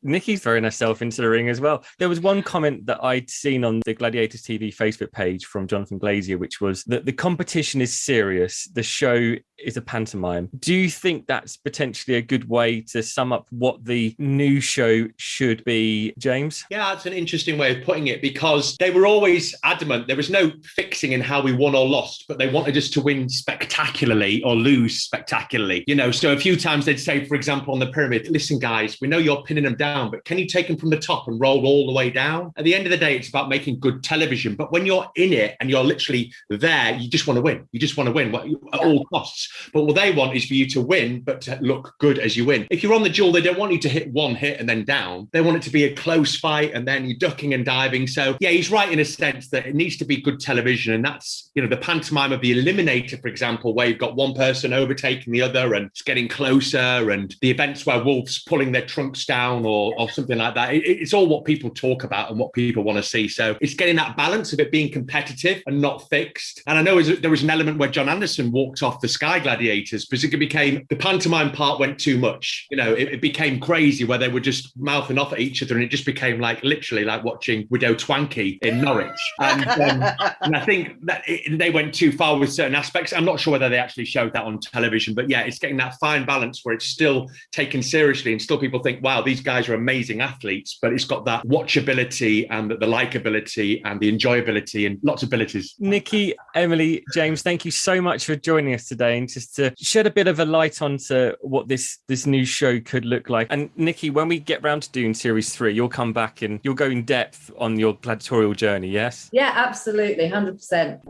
Nikki's throwing herself into the ring as well. There was one comment that I'd seen on the Gladiators TV Facebook page from Jonathan Glazier, which was that the competition is serious. The show is a pantomime. Do you think that's potentially a good way to sum up what the new show should be, James? Yeah, that's an interesting way of putting it, because they were always adamant. There was no fixing in how we won or lost, but they wanted us to win spectacularly or lose spectacularly. You know, so a few times they'd say, for example, on the pyramid, listen, guys, we know you're pinning them down, but can you take them from the top and roll all the way down? At the end of the day, it's about making good television. But when you're in it and you're literally there, you just want to win. You just want to win at all costs. But what they want is for you to win, but to look good as you win. If you're on the duel, they don't want you to hit one hit and then down. They want it to be a close fight and then you're ducking and diving. So yeah, he's right in a sense that it needs to be good television. And that's, you know, the pantomime of the Eliminator, for example, where you've got one person overtaking the other and it's getting closer, and the events where wolves pulling their trunks down or something like that. It's all what people talk about and what people want to see. So it's getting that balance of it being competitive and not fixed. And I know there was an element where John Anderson walked off the Sky Gladiators because it became, the pantomime part went too much. You know, it became crazy where they were just mouthing off at each other, and it just became like literally like watching Widow Twankey in Norwich. And I think that they went too far with certain aspects. I'm not sure whether they actually showed that on television, but yeah, it's getting that fine balance where it's still taken seriously and still people think, wow, these guys are amazing athletes, but it's got that watchability and the likability and the enjoyability and lots of abilities. Nikki, Emily, James, thank you so much for joining us today and just to shed a bit of a light onto what this new show could look like. And Nikki, when we get round to doing series 3, you'll come back and you'll go in depth on your gladiatorial journey, yes? Yeah, absolutely, 100%.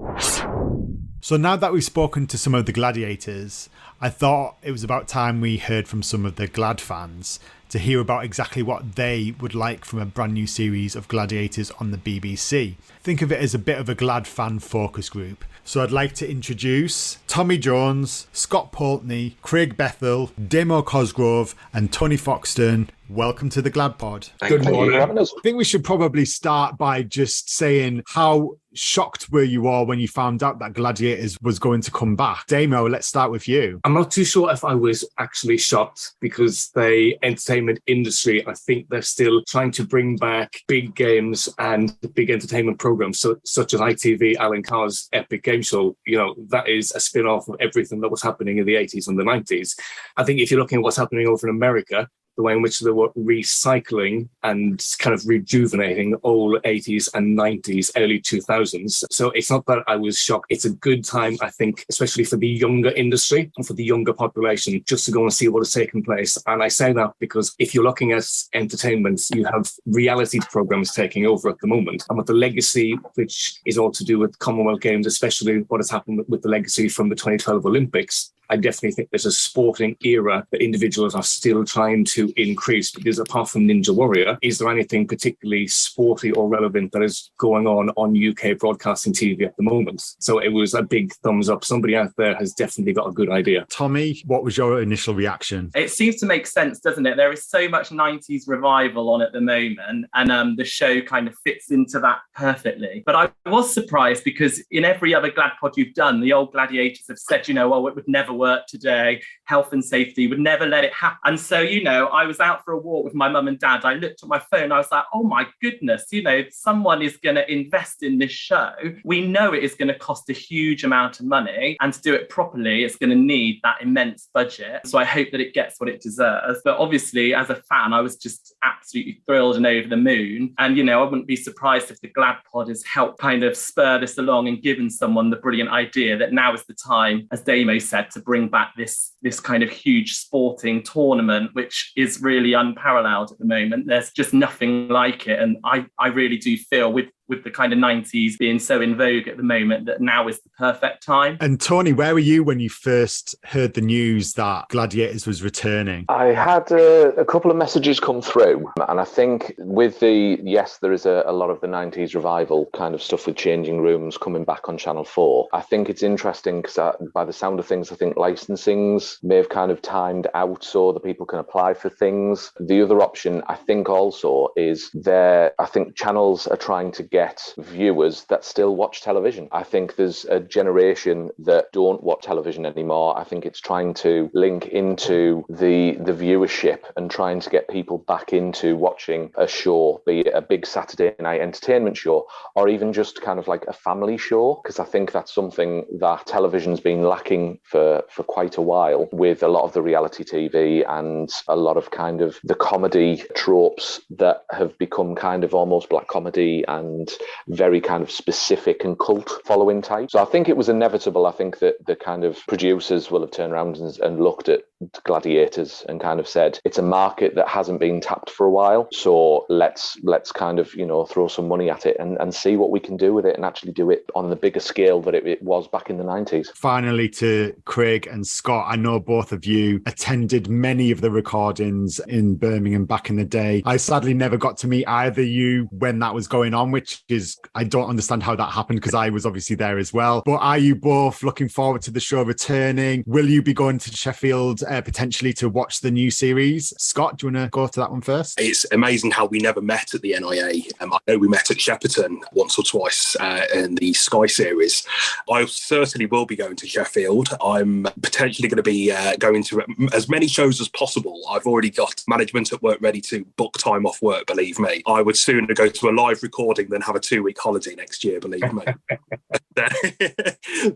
So now that we've spoken to some of the gladiators, I thought it was about time we heard from some of the Glad fans to hear about exactly what they would like from a brand new series of Gladiators on the BBC. Think of it as a bit of a Glad fan focus group. So I'd like to introduce Tommy Jones, Scott Poultney, Craig Bethel, Damo Cosgrove and Tony Foxton. Welcome to the Glad Pod. Good morning. I think we should probably start by just saying how shocked were you all when you found out that Gladiators was going to come back? Damo, let's start with you. I'm not too sure if I was actually shocked, because the entertainment industry, I think they're still trying to bring back big games and big entertainment programs, such as ITV, Alan Carr's Epic Game Show. You know, that is a spin-off of everything that was happening in the 80s and the 90s. I think if you're looking at what's happening over in America, the way in which they were recycling and kind of rejuvenating old 80s and 90s, early 2000s. So it's not that I was shocked. It's a good time, I think, especially for the younger industry and for the younger population, just to go and see what is taking place. And I say that because if you're looking at entertainment, you have reality programs taking over at the moment. And with the legacy, which is all to do with Commonwealth Games, especially what has happened with the legacy from the 2012 Olympics, I definitely think there's a sporting era that individuals are still trying to increase, because apart from Ninja Warrior, is there anything particularly sporty or relevant that is going on UK broadcasting TV at the moment? So it was a big thumbs up. Somebody out there has definitely got a good idea. Tommy, what was your initial reaction? It seems to make sense, doesn't it? There is so much 90s revival on at the moment, and the show kind of fits into that perfectly. But I was surprised because in every other Glad pod you've done, the old Gladiators have said, oh, it would never work today. Health and safety would never let it happen. And so, I was out for a walk with my mum and dad. I looked at my phone. I was like, oh my goodness, someone is going to invest in this show. We know it is going to cost a huge amount of money, and to do it properly, it's going to need that immense budget. So I hope that it gets what it deserves. But obviously, as a fan, I was just absolutely thrilled and over the moon. And, I wouldn't be surprised if the Glad pod has helped kind of spur this along and given someone the brilliant idea that now is the time, as Damo said, to bring back this kind of huge sporting tournament, which is really unparalleled at the moment. There's just nothing like it. And I really do feel with the kind of 90s being so in vogue at the moment that now is the perfect time. And Tony, where were you when you first heard the news that Gladiators was returning? I had a couple of messages come through, and I think with there is a lot of the 90s revival kind of stuff with changing rooms coming back on Channel 4. I think it's interesting because by the sound of things, I think licensings may have kind of timed out so that people can apply for things. The other option, I think also, is I think channels are trying to get viewers that still watch television. I think there's a generation that don't watch television anymore. I think it's trying to link into the viewership and trying to get people back into watching a show, be it a big Saturday night entertainment show or even just kind of like a family show, because I think that's something that television's been lacking for quite a while, with a lot of the reality TV and a lot of kind of the comedy tropes that have become kind of almost black comedy and very kind of specific and cult following type. So I think it was inevitable. I think that the kind of producers will have turned around and looked at Gladiators and kind of said, it's a market that hasn't been tapped for a while. So let's kind of, throw some money at it and see what we can do with it and actually do it on the bigger scale that it was back in the 90s. Finally, to Craig and Scott, I know both of you attended many of the recordings in Birmingham back in the day. I sadly never got to meet either you when that was going on, which is, I don't understand how that happened because I was obviously there as well. But are you both looking forward to the show returning? Will you be going to Sheffield potentially to watch the new series? Scott, do you want to go to that one first? It's amazing how we never met at the NIA. I know we met at Shepperton once or twice in the Sky series. I certainly will be going to Sheffield. I'm potentially going to be going to as many shows as possible. I've already got management at work ready to book time off work, believe me. I would sooner go to a live recording than have a 2-week holiday next year, believe me.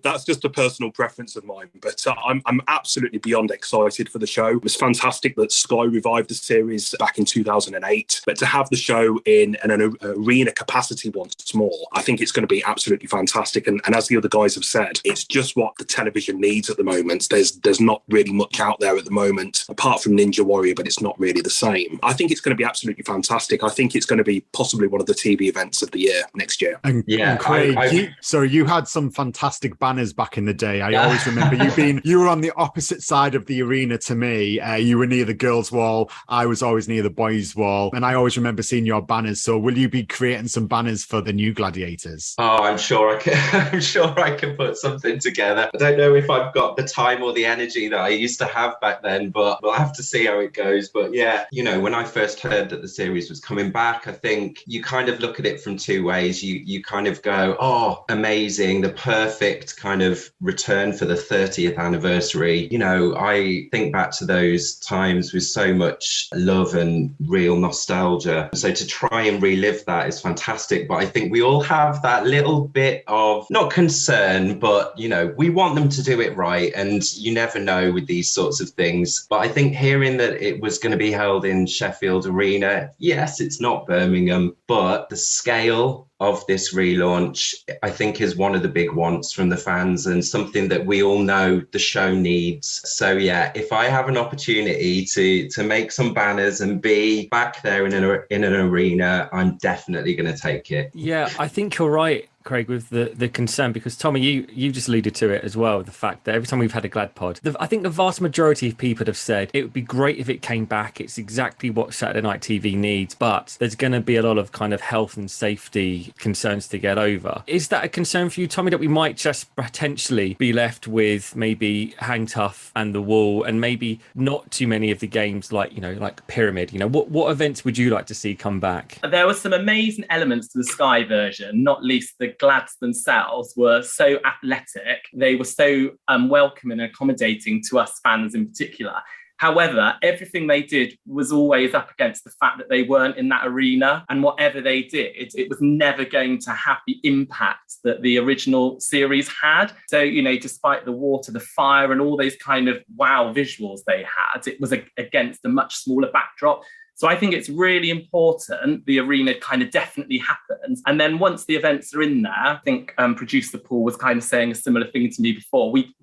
That's just a personal preference of mine. But I'm absolutely beyond excited for the show. It was fantastic that Sky revived the series back in 2008. But to have the show in an arena capacity once more, I think it's going to be absolutely fantastic. And as the other guys have said, it's just what the television needs at the moment. There's not really much out there at the moment, apart from Ninja Warrior, but it's not really the same. I think it's going to be absolutely fantastic. I think it's going to be possibly one of the TV events of the year next year. And Craig, you had some fantastic banners back in the day. I always remember you were on the opposite side of the arena to me. You were near the girls' wall. I was always near the boys' wall. And I always remember seeing your banners. So will you be creating some banners for the new Gladiators? Oh, I'm sure I can. I'm sure I can put something together. I don't know if I've got the time or the energy that I used to have back then, but we'll have to see how it goes. But yeah, when I first heard that the series was coming back, I think you kind of look at it from two ways. You kind of go, oh, amazing, the perfect kind of return for the 30th anniversary. I think back to those times with so much love and real nostalgia. So to try and relive that is fantastic. But I think we all have that little bit of, not concern, but, we want them to do it right. And you never know with these sorts of things. But I think hearing that it was going to be held in Sheffield Arena, yes, it's not Birmingham, but the scale of this relaunch, I think, is one of the big wants from the fans and something that we all know the show needs. So yeah, if I have an opportunity to make some banners and be back there in an arena, I'm definitely going to take it. Yeah, I think you're right, Craig, with the concern, because Tommy, you just alluded to it as well, the fact that every time we've had a Glad pod, I think the vast majority of people have said it would be great if it came back. It's exactly what Saturday night TV needs, but there's going to be a lot of kind of health and safety concerns to get over. Is that a concern for you, Tommy, that we might just potentially be left with maybe Hang Tough and The Wall, and maybe not too many of the games like Pyramid? What events would you like to see come back? There were some amazing elements to the Sky version, not least the Glads themselves were so athletic. They were so welcoming and accommodating to us fans in particular. However, everything they did was always up against the fact that they weren't in that arena, and whatever they did, it was never going to have the impact that the original series had. So, despite the water, the fire, and all those kind of wow visuals they had, it was against a much smaller backdrop. So I think it's really important the arena kind of definitely happens. And then once the events are in there, I think producer Paul was kind of saying a similar thing to me before. We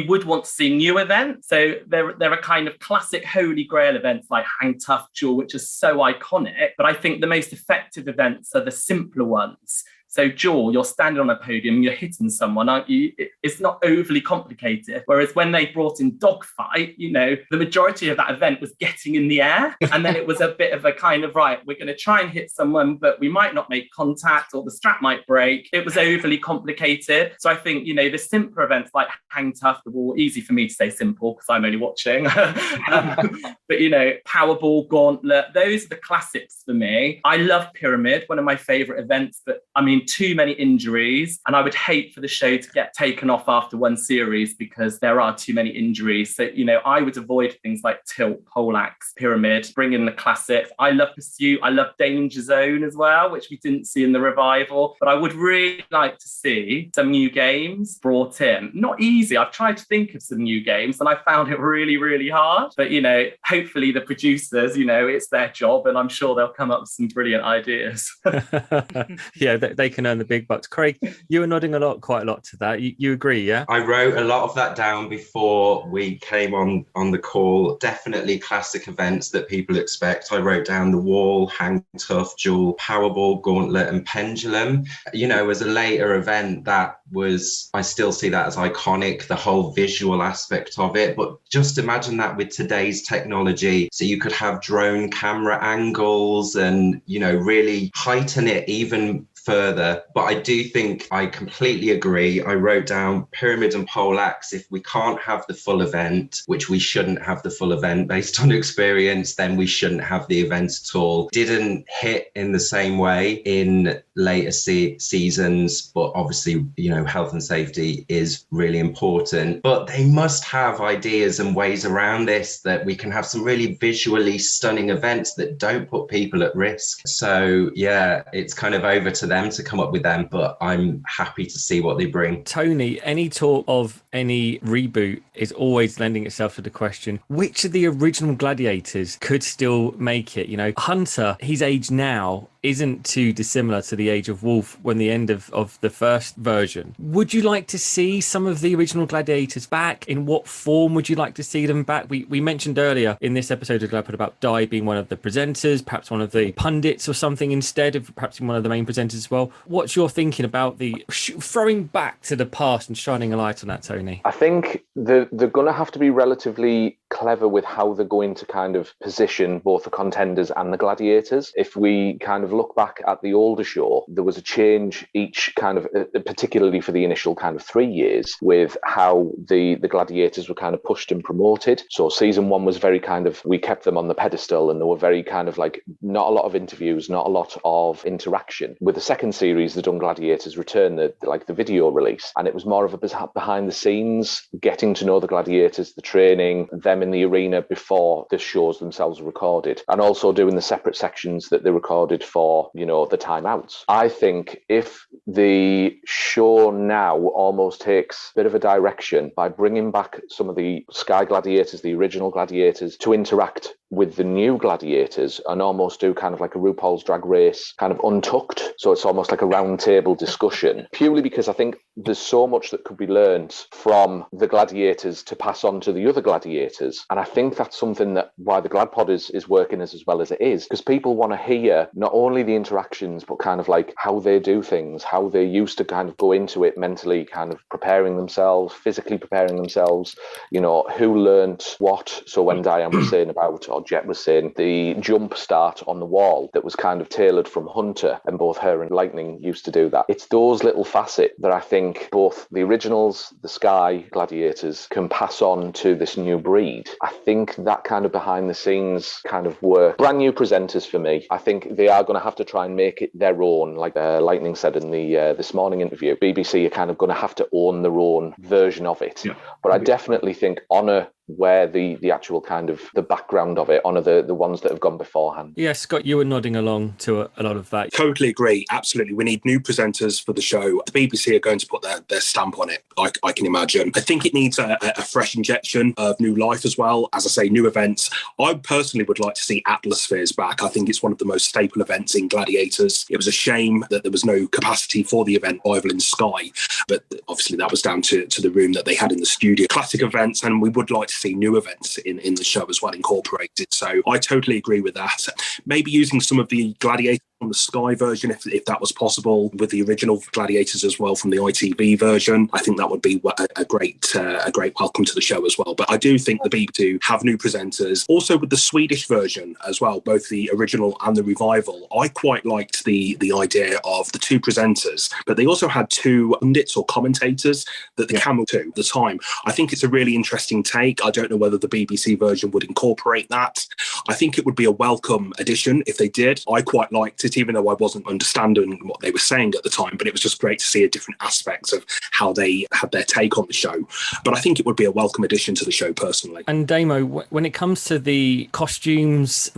would want to see new events. So there are kind of classic Holy Grail events like Hang Tough, Duel, which are so iconic. But I think the most effective events are the simpler ones. So Duel, you're standing on a podium, you're hitting someone, aren't you? It's not overly complicated. Whereas when they brought in Dogfight, the majority of that event was getting in the air. And then it was a bit of a kind of, right, we're going to try and hit someone, but we might not make contact, or the strap might break. It was overly complicated. So I think, the simpler events like Hang Tough, The Wall, easy for me to say simple because I'm only watching. But, Powerball, Gauntlet, those are the classics for me. I love Pyramid, one of my favourite events, but too many injuries, and I would hate for the show to get taken off after one series because there are too many injuries. So, I would avoid things like Tilt, Poleaxe, Pyramid, bring in the classics. I love Pursuit. I love Danger Zone as well, which we didn't see in the revival. But I would really like to see some new games brought in. Not easy. I've tried to think of some new games and I found it really, really hard. But, hopefully the producers, it's their job, and I'm sure they'll come up with some brilliant ideas. Yeah, they can earn the big bucks. Craig, you were nodding quite a lot to that. You agree, yeah? I wrote a lot of that down before we came on the call. Definitely classic events that people expect. I wrote down The Wall, Hang Tough, Duel, Powerball, Gauntlet, and Pendulum. As a later event, I still see that as iconic, the whole visual aspect of it. But just imagine that with today's technology. So you could have drone camera angles and, really heighten it even further. But I do think I completely agree. I wrote down Pyramid and Poleaxe. If we can't have the full event, which we shouldn't have the full event based on experience, then we shouldn't have the event at all. Didn't hit in the same way in later seasons, but obviously, health and safety is really important. But they must have ideas and ways around this that we can have some really visually stunning events that don't put people at risk. So yeah, it's kind of over to them to come up with them, but I'm happy to see what they bring. Tony, any talk of any reboot is always lending itself to the question, which of the original Gladiators could still make it? Hunter, his age now isn't too dissimilar to the age of Wolf when the end of the first version. Would you like to see some of the original Gladiators back? In what form would you like to see them back? We mentioned earlier in this episode of Glad about Di being one of the presenters, perhaps one of the pundits or something instead of perhaps one of the main presenters as well. What's your thinking about the throwing back to the past and shining a light on that, Tony? I think they're going to have to be relatively clever with how they're going to kind of position both the contenders and the gladiators. If we kind of look back at the older show, there was a change each kind of, particularly for the initial kind of 3 years, with how the gladiators were kind of pushed and promoted. So season one was very kind of, we kept them on the pedestal and they were very kind of like, not a lot of interviews, not a lot of interaction. With the second series, the Dun Gladiators returned, the video release, and it was more of a behind the scenes, getting to know the gladiators, the training, them in the arena before the shows themselves were recorded, and also doing the separate sections that they recorded for, the timeouts. I think if the show now almost takes a bit of a direction by bringing back some of the Sky Gladiators, the original Gladiators, to interact with the new gladiators and almost do kind of like a RuPaul's Drag Race kind of untucked. So it's almost like a round table discussion, purely because I think there's so much that could be learned from the gladiators to pass on to the other gladiators. And I think that's something that why the GladPod is working as well as it is, because people want to hear not only the interactions, but kind of like how they do things, how they used to kind of go into it mentally, kind of preparing themselves, physically preparing themselves, you know, who learnt what. So when Diane was saying about, or Jet was saying, the jump start on the wall that was kind of tailored from Hunter, and both her and Lightning used to do that. It's those little facets that I think both the originals, the Sky Gladiators, can pass on to this new breed. I think that kind of behind the scenes kind of work. Brand new presenters for me. I think they are going to have to try and make it their own. Like Lightning said in the this morning interview, BBC are kind of going to have to own their own version of it. Yeah. But I definitely think honour where the actual kind of the background of it, honour the ones that have gone beforehand. Yeah, Scott, you were nodding along to a lot of that. Totally agree. Absolutely. We need new presenters for the show. The BBC are going to put their stamp on it, I can imagine. I think it needs a fresh injection of new life as well. As I say, new events. I personally would like to see Atmospheres back. I think it's one of the most staple events in Gladiators. It was a shame that there was no capacity for the event rival in Sky, but obviously that was down to the room that they had in the studio. Classic events, and we would like to see new events in the show as well incorporated. So I totally agree with that. Maybe using some of the Gladiators on the Sky version, if that was possible, with the original Gladiators as well from the ITV version. I think that would be a great welcome to the show as well. But I do think the BBC have new presenters. Also with the Swedish version as well, both the original and the revival. I quite liked the idea of the two presenters, but they also had two pundits or commentators that the camera to at the time. I think it's a really interesting take. I don't know whether the BBC version would incorporate that. I think it would be a welcome addition if they did. I quite liked it, even though I wasn't understanding what they were saying at the time, but it was just great to see a different aspects of how they had their take on the show. But I think it would be a welcome addition to the show personally. And Damo, when it comes to the costumes,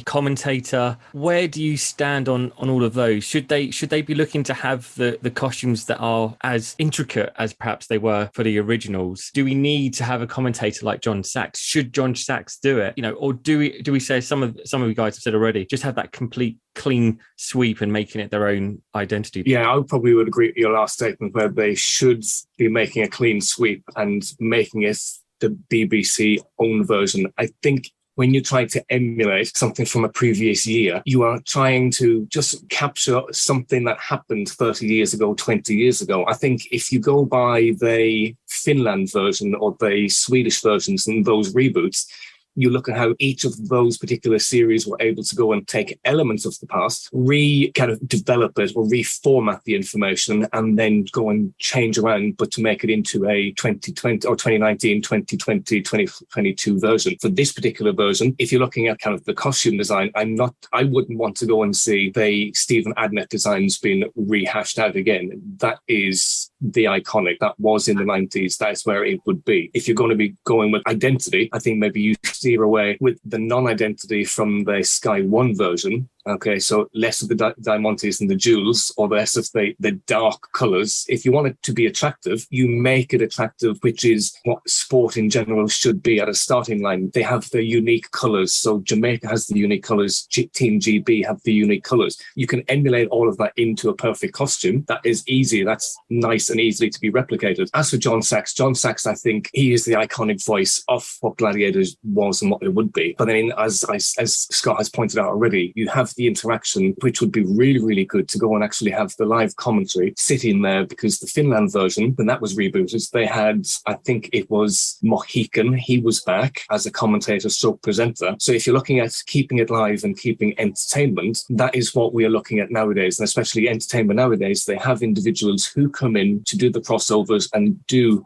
commentator, where do you stand on all of those? Should they be looking to have the costumes that are as intricate as perhaps they were for the originals? Do we need to have a commentator like John Sachs? Should John Sachs do it? You know, or do we say, some of you guys have said already, just have that complete clean sweep and making it their own identity? Yeah, I probably would agree with your last statement, where they should be making a clean sweep and making it the BBC own version. I think when you try to emulate something from a previous year, you are trying to just capture something that happened 30 years ago, 20 years ago. I think if you go by the Finland version or the Swedish versions and those reboots, you look at how each of those particular series were able to go and take elements of the past, kind of develop it or reformat the information, and then go and change around, but to make it into a 2020 or 2019, 2020, 2022 version. For this particular version, if you're looking at kind of the costume design, I wouldn't want to go and see the Stephen Adnet designs being rehashed out again. That is the iconic. That was in the 90s. That's where it would be. If you're going to be going with identity, I think maybe you steer away with the non-identity from the Sky One version. Okay, so less of the diamantes and the jewels, or less of the dark colours. If you want it to be attractive, you make it attractive, which is what sport in general should be at a starting line. They have the unique colours. So Jamaica has the unique colours. Team GB have the unique colours. You can emulate all of that into a perfect costume. That is easy. That's nice and easily to be replicated. As for John Sachs, I think he is the iconic voice of what Gladiators was and what it would be. But then, as Scott has pointed out already, you have the interaction, which would be really, really good to go and actually have the live commentary sitting there, because the Finland version, when that was rebooted, they had, I think it was Mohican. He was back as a commentator stroke presenter. So if you're looking at keeping it live and keeping entertainment, that is what we are looking at nowadays. And especially entertainment nowadays, they have individuals who come in to do the crossovers and do,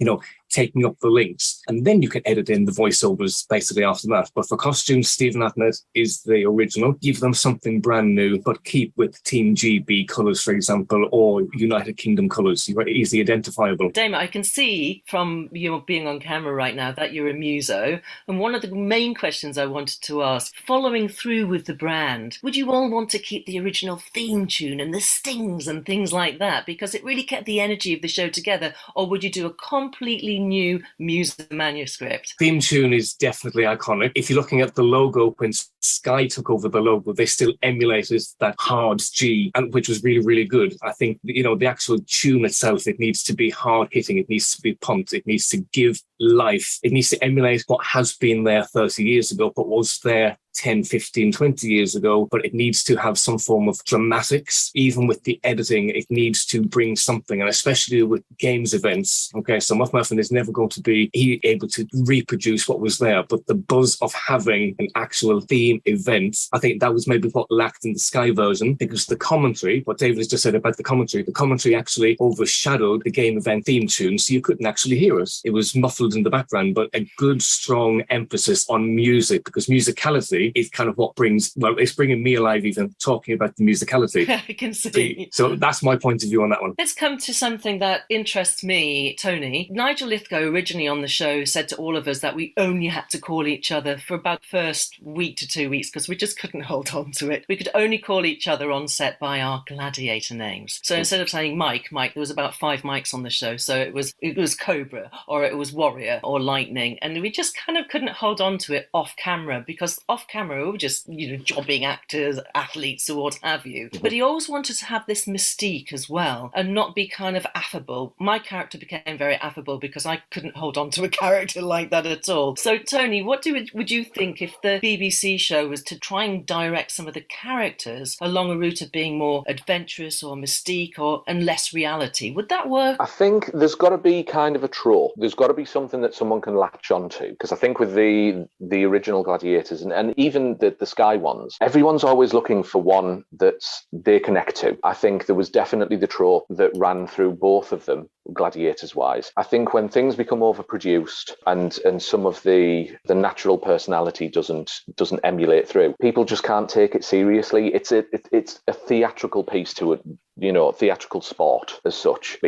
taking up the links, and then you can edit in the voiceovers basically after that. But for costumes, Stephen Adnet is the original. Give them something brand new, but keep with Team GB colours, for example, or United Kingdom colours. You're easily identifiable. Dama, I can see from you being on camera right now that you're a muso, and one of the main questions I wanted to ask, following through with the brand, would you all want to keep the original theme tune and the stings and things like that, because it really kept the energy of the show together, or would you do a completely new music manuscript? Theme tune is definitely iconic. If you're looking at the logo, when Sky took over the logo, they still emulated that hard G, and which was really, really good. I think, the actual tune itself, it needs to be hard hitting. It needs to be pumped. It needs to give life. It needs to emulate what has been there 30 years ago, but was there 10, 15, 20 years ago, but it needs to have some form of dramatics. Even with the editing, it needs to bring something, and especially with games events. Okay, so Muff Muffin is never going to be able to reproduce what was there, but the buzz of having an actual theme event, I think that was maybe what lacked in the Sky version, because the commentary, what David has just said about the commentary actually overshadowed the game event theme tune, so you couldn't actually hear us. It was muffled in the background, but a good, strong emphasis on music, because musicality is kind of what it's bringing me alive even talking about the musicality. I can see. So that's my point of view on that one. Let's come to something that interests me, Tony. Nigel Lithgow, originally on the show, said to all of us that we only had to call each other for about the first week to 2 weeks because we just couldn't hold on to it. We could only call each other on set by our gladiator names. So instead of saying Mike, there was about 5 Mikes on the show. So it was Cobra, or it was Warrior, or Lightning, and we just kind of couldn't hold on to it off camera, because off camera we were just jobbing actors, athletes, or what have you. But he always wanted to have this mystique as well and not be kind of affable. My character became very affable because I couldn't hold on to a character like that at all. So Tony, what would you think if the BBC show was to try and direct some of the characters along a route of being more adventurous or mystique and less reality? Would that work? I think there's got to be kind of a trope. There's got to be something that someone can latch onto, because I think with the original Gladiators and even the Sky ones, everyone's always looking for one that they connect to. I think there was definitely the trope that ran through both of them, Gladiators wise. I think when things become overproduced and some of the natural personality doesn't emulate through, people just can't take it seriously. It's a theatrical piece to it, theatrical sport as such,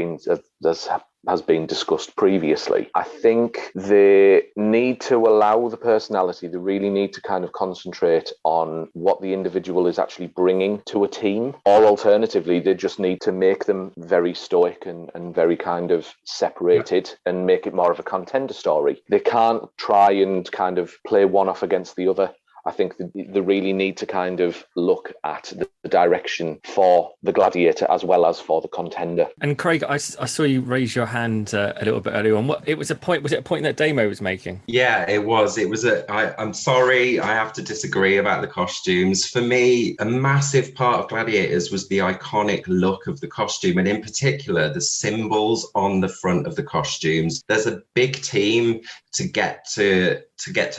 has been discussed previously. I think they need to allow the personality. They really need to kind of concentrate on what the individual is actually bringing to a team. Or alternatively, they just need to make them very stoic and very kind of separated and make it more of a contender story. They can't try and kind of play one off against the other. I think they really need to kind of look at the direction for the Gladiator as well as for the contender. And Craig, I saw you raise your hand a little bit earlier on. Was it a point that Damo was making? Yeah, it was. I'm sorry, I have to disagree about the costumes. For me, a massive part of Gladiators was the iconic look of the costume, and in particular, the symbols on the front of the costumes. There's a big team to get to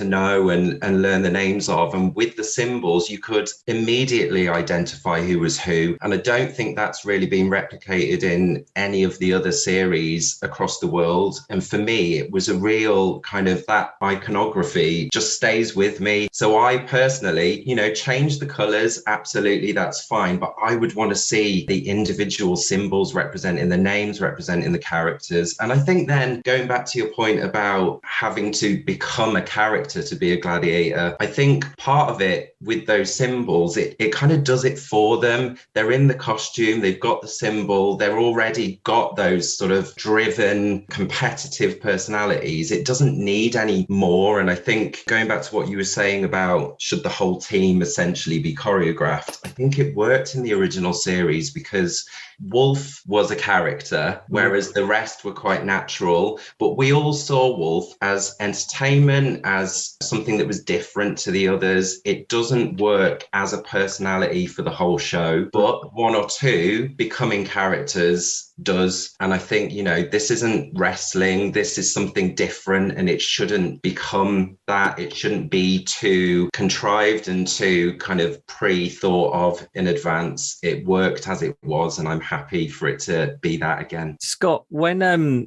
know and learn the names of, and with the symbols you could immediately identify who was who, and I don't think that's really been replicated in any of the other series across the world. And for me, it was a real kind of, that iconography just stays with me. So I personally, change the colors, absolutely, that's fine, but I would want to see the individual symbols representing the names, representing the characters. And I think then, going back to your point about having to become a character to be a gladiator, I think part of it with those symbols, it kind of does it for them. They're in the costume, they've got the symbol, they're already got those sort of driven, competitive personalities. It doesn't need any more. And I think, going back to what you were saying about should the whole team essentially be choreographed, I think it worked in the original series because Wolf was a character, whereas the rest were quite natural. But we all saw Wolf as entertainment, as something that was different to the others. It doesn't work as a personality for the whole show, but one or two becoming characters does. And I think, this isn't wrestling, this is something different, and it shouldn't become that. It shouldn't be too contrived and too kind of pre-thought of in advance. It worked as it was, and I'm happy for it to be that again. Scott, when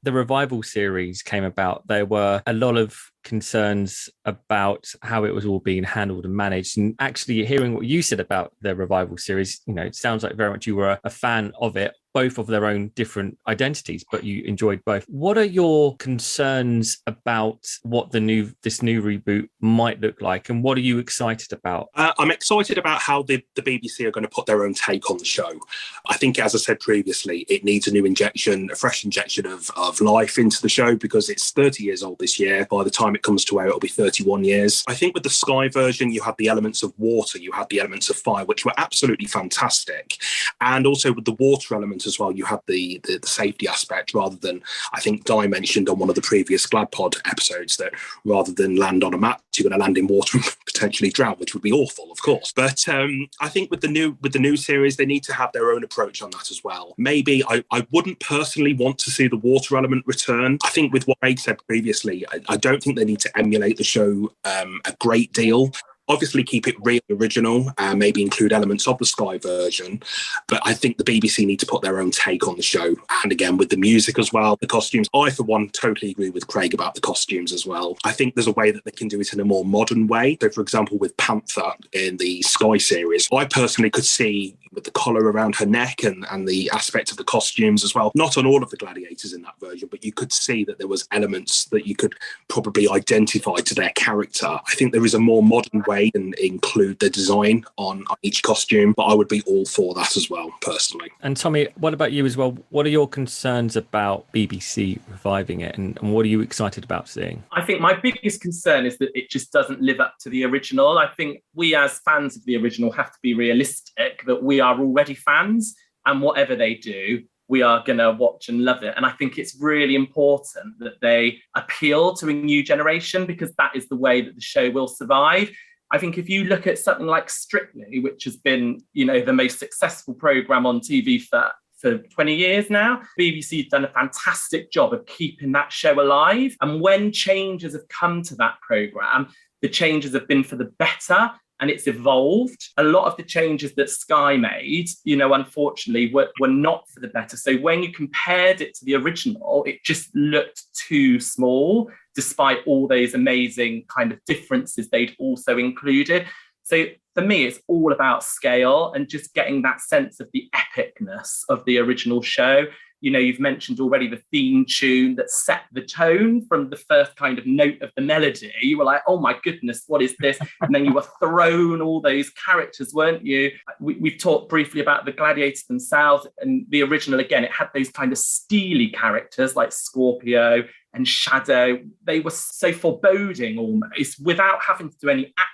the Revival series came about, there were a lot of concerns about how it was all being handled and managed. And actually hearing what you said about the Revival series, it sounds like very much you were a fan of it both of their own different identities, but you enjoyed both. What are your concerns about what this new reboot might look like, and what are you excited about? I'm excited about how the BBC are going to put their own take on the show. I think, as I said previously, it needs a new injection, a fresh injection of life into the show, because it's 30 years old this year. By the time it comes to air, it'll be 31 years. I think with the Sky version, you had the elements of water, you had the elements of fire, which were absolutely fantastic. And also with the water element as well, you had the safety aspect, rather than, I think Di mentioned on one of the previous GladPod episodes that rather than land on a mat, you're going to land in water and potentially drown, which would be awful, of course. But I think with the new series, they need to have their own approach on that as well. Maybe I wouldn't personally want to see the water element return. I think with what Craig said previously, I don't think they need to emulate the show a great deal. Obviously keep it real original and maybe include elements of the Sky version. But I think the BBC need to put their own take on the show. And again, with the music as well, the costumes. I, for one, totally agree with Craig about the costumes as well. I think there's a way that they can do it in a more modern way. So, for example, with Panther in the Sky series, I personally could see with the collar around her neck and the aspect of the costumes as well. Not on all of the gladiators in that version, but you could see that there was elements that you could probably identify to their character. I think there is a more modern way and include the design on each costume, but I would be all for that as well, personally. And Tommy, what about you as well? What are your concerns about BBC reviving it, and what are you excited about seeing? I think my biggest concern is that it just doesn't live up to the original. I think we as fans of the original have to be realistic that we are already fans, and whatever they do, we are going to watch and love it. And I think it's really important that they appeal to a new generation, because that is the way that the show will survive. I think if you look at something like Strictly, which has been, the most successful programme on TV for 20 years now, BBC's done a fantastic job of keeping that show alive. And when changes have come to that programme, the changes have been for the better, and it's evolved. A lot of the changes that Sky made, unfortunately, were not for the better. So when you compared it to the original, it just looked too small, despite all those amazing kind of differences they'd also included. So for me, it's all about scale and just getting that sense of the epicness of the original show. You've mentioned already the theme tune that set the tone from the first kind of note of the melody. You were like, oh my goodness, what is this? And then you were thrown all those characters, weren't you? We've talked briefly about the gladiators themselves, and the original, again, it had those kind of steely characters like Scorpio and Shadow. They were so foreboding almost, without having to do any acting.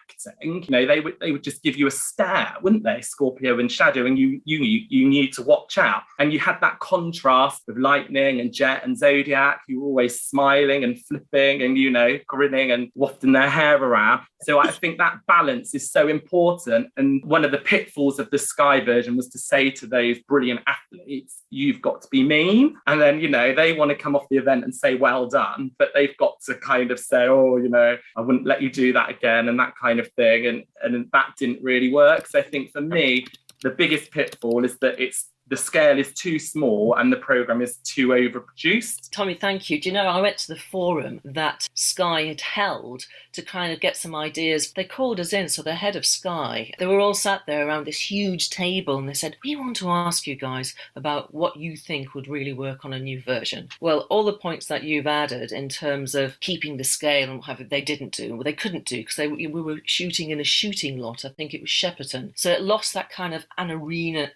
They would just give you a stare, wouldn't they, Scorpio and Shadow, and you need to watch out. And you had that contrast with Lightning and Jet and Zodiac, who were always smiling and flipping and grinning and wafting their hair around. So I think that balance is so important. And one of the pitfalls of the Sky version was to say to those brilliant athletes, you've got to be mean. And then, they want to come off the event and say, well done, but they've got to kind of say, I wouldn't let you do that again, and that kind of thing. And that didn't really work. So I think for me, the biggest pitfall is that the scale is too small and the programme is too overproduced. Tommy, thank you. Do you know, I went to the forum that Sky had held to kind of get some ideas. They called us in, so the head of Sky, they were all sat there around this huge table, and they said, we want to ask you guys about what you think would really work on a new version. Well, all the points that you've added in terms of keeping the scale and what have you, they didn't do. Well, they couldn't do, because we were shooting in a shooting lot. I think it was Shepperton. So it lost that kind of an arena,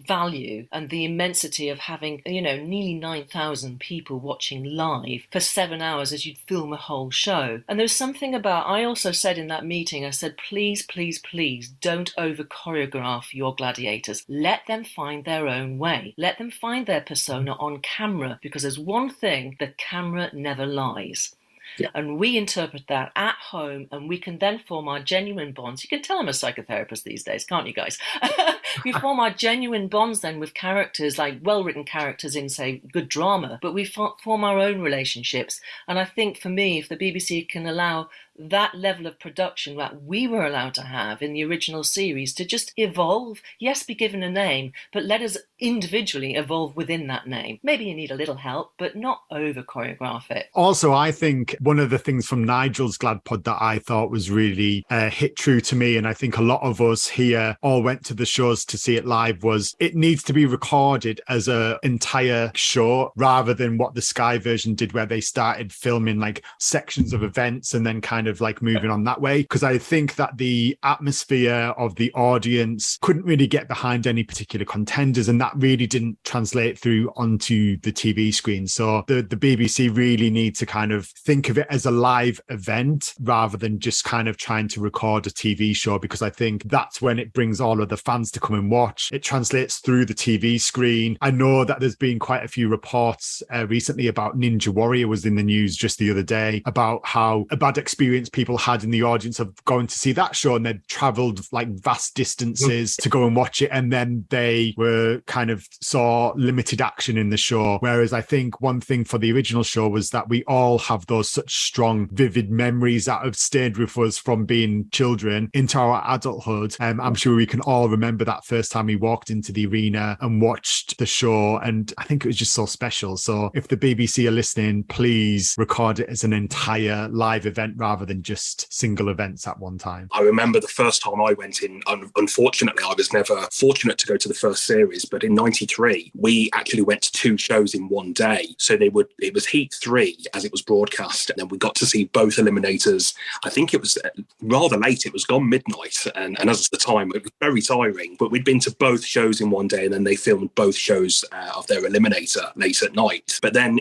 value and the immensity of having, nearly 9,000 people watching live for 7 hours as you'd film a whole show. And there's something about, I also said in that meeting, I said, please, please, please don't over choreograph your gladiators. Let them find their own way. Let them find their persona on camera, because there's one thing, the camera never lies. Yeah. And we interpret that at home, and we can then form our genuine bonds. You can tell I'm a psychotherapist these days, can't you guys? We form our genuine bonds then with characters, like well-written characters in, say, good drama, but we form our own relationships. And I think for me, if the BBC can allow that level of production that we were allowed to have in the original series to just evolve. Yes, be given a name, but let us individually evolve within that name. Maybe you need a little help, but not over choreograph it. Also, I think one of the things from Nigel's Glad Pod that I thought was really hit true to me, and I think a lot of us here all went to the shows to see it live, was it needs to be recorded as an entire show rather than what the Sky version did, where they started filming like sections of events and then kind of like moving on that way. Because I think that the atmosphere of the audience couldn't really get behind any particular contenders, and that really didn't translate through onto the TV screen. So the BBC really need to kind of think of it as a live event rather than just kind of trying to record a TV show, because I think that's when it brings all of the fans to come and watch. It translates through the TV screen. I know that there's been quite a few reports recently about Ninja Warrior was in the news just the other day about how a bad experience people had in the audience of going to see that show, and they'd traveled like vast distances to go and watch it, and then they were kind of saw limited action in the show. Whereas I think one thing for the original show was that we all have those such strong, vivid memories that have stayed with us from being children into our adulthood. I'm sure we can all remember that first time we walked into the arena and watched the show, and I think it was just so special. So if the BBC are listening, please record it as an entire live event rather than just single events at one time. I remember the first time I went in, unfortunately, I was never fortunate to go to the first series, but in 93, we actually went to 2 shows in one day. So it was Heat 3 as it was broadcast, and then we got to see both Eliminators. I think it was rather late. It was gone midnight, and as at the time, it was very tiring. But we'd been to both shows in one day, and then they filmed both shows of their Eliminator late at night. But then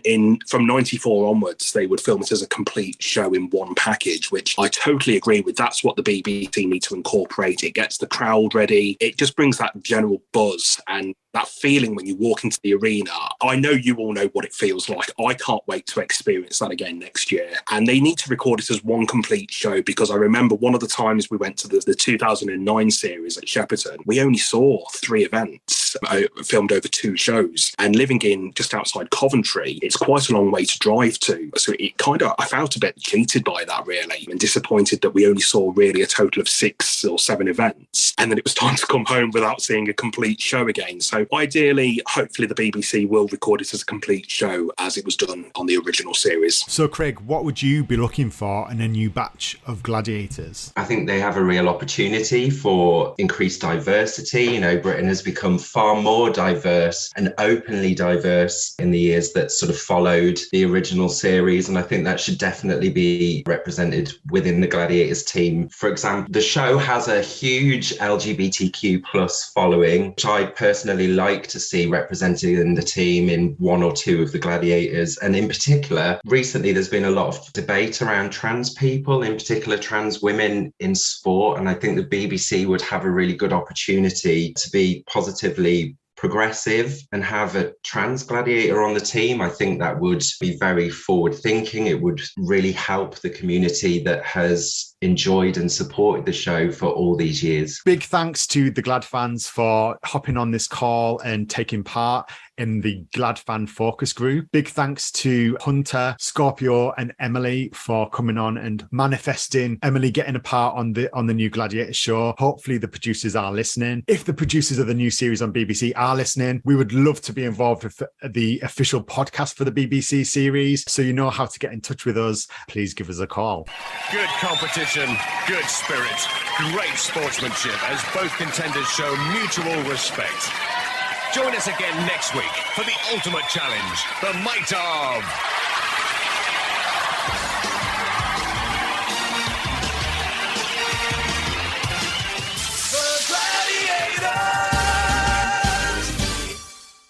from 94 onwards, they would film it as a complete show in one package, which I totally agree with. That's what the BBC need to incorporate. It gets the crowd ready. It just brings that general buzz and that feeling when you walk into the arena. I know you all know what it feels like. I can't wait to experience that again next year. And they need to record it as one complete show, because I remember one of the times we went to the 2009 series at Shepperton, we only saw 3 events filmed over 2 shows. And living in just outside Coventry, it's quite a long way to drive to. So I felt a bit cheated by that, really, and disappointed that we only saw really a total of 6 or 7 events. And then it was time to come home without seeing a complete show again. So ideally, hopefully the BBC will record it as a complete show as it was done on the original series. So Craig, what would you be looking for in a new batch of Gladiators? I think they have a real opportunity for increased diversity. You know, Britain has become far more diverse and openly diverse in the years that sort of followed the original series. And I think that should definitely be represented within the Gladiators team. For example, the show has a huge LGBTQ plus following, which I personally like to see represented in the team in 1 or 2 of the Gladiators. And in particular, recently there's been a lot of debate around trans people, in particular trans women in sport. And I think the BBC would have a really good opportunity to be positively progressive and have a trans gladiator on the team. I think that would be very forward thinking. It would really help the community that has enjoyed and supported the show for all these years. Big thanks to the Glad fans for hopping on this call and taking part in the Glad fan focus group. Big thanks to Hunter, Scorpio and Emily for coming on and manifesting Emily getting a part on the new Gladiator show. Hopefully the producers are listening. If the producers of the new series on BBC are listening, we would love to be involved with the official podcast for the BBC series. So you know how to get in touch with us. Please give us a call. Good competition, good spirit, great sportsmanship as both contenders show mutual respect. Join us again next week for the ultimate challenge, the might of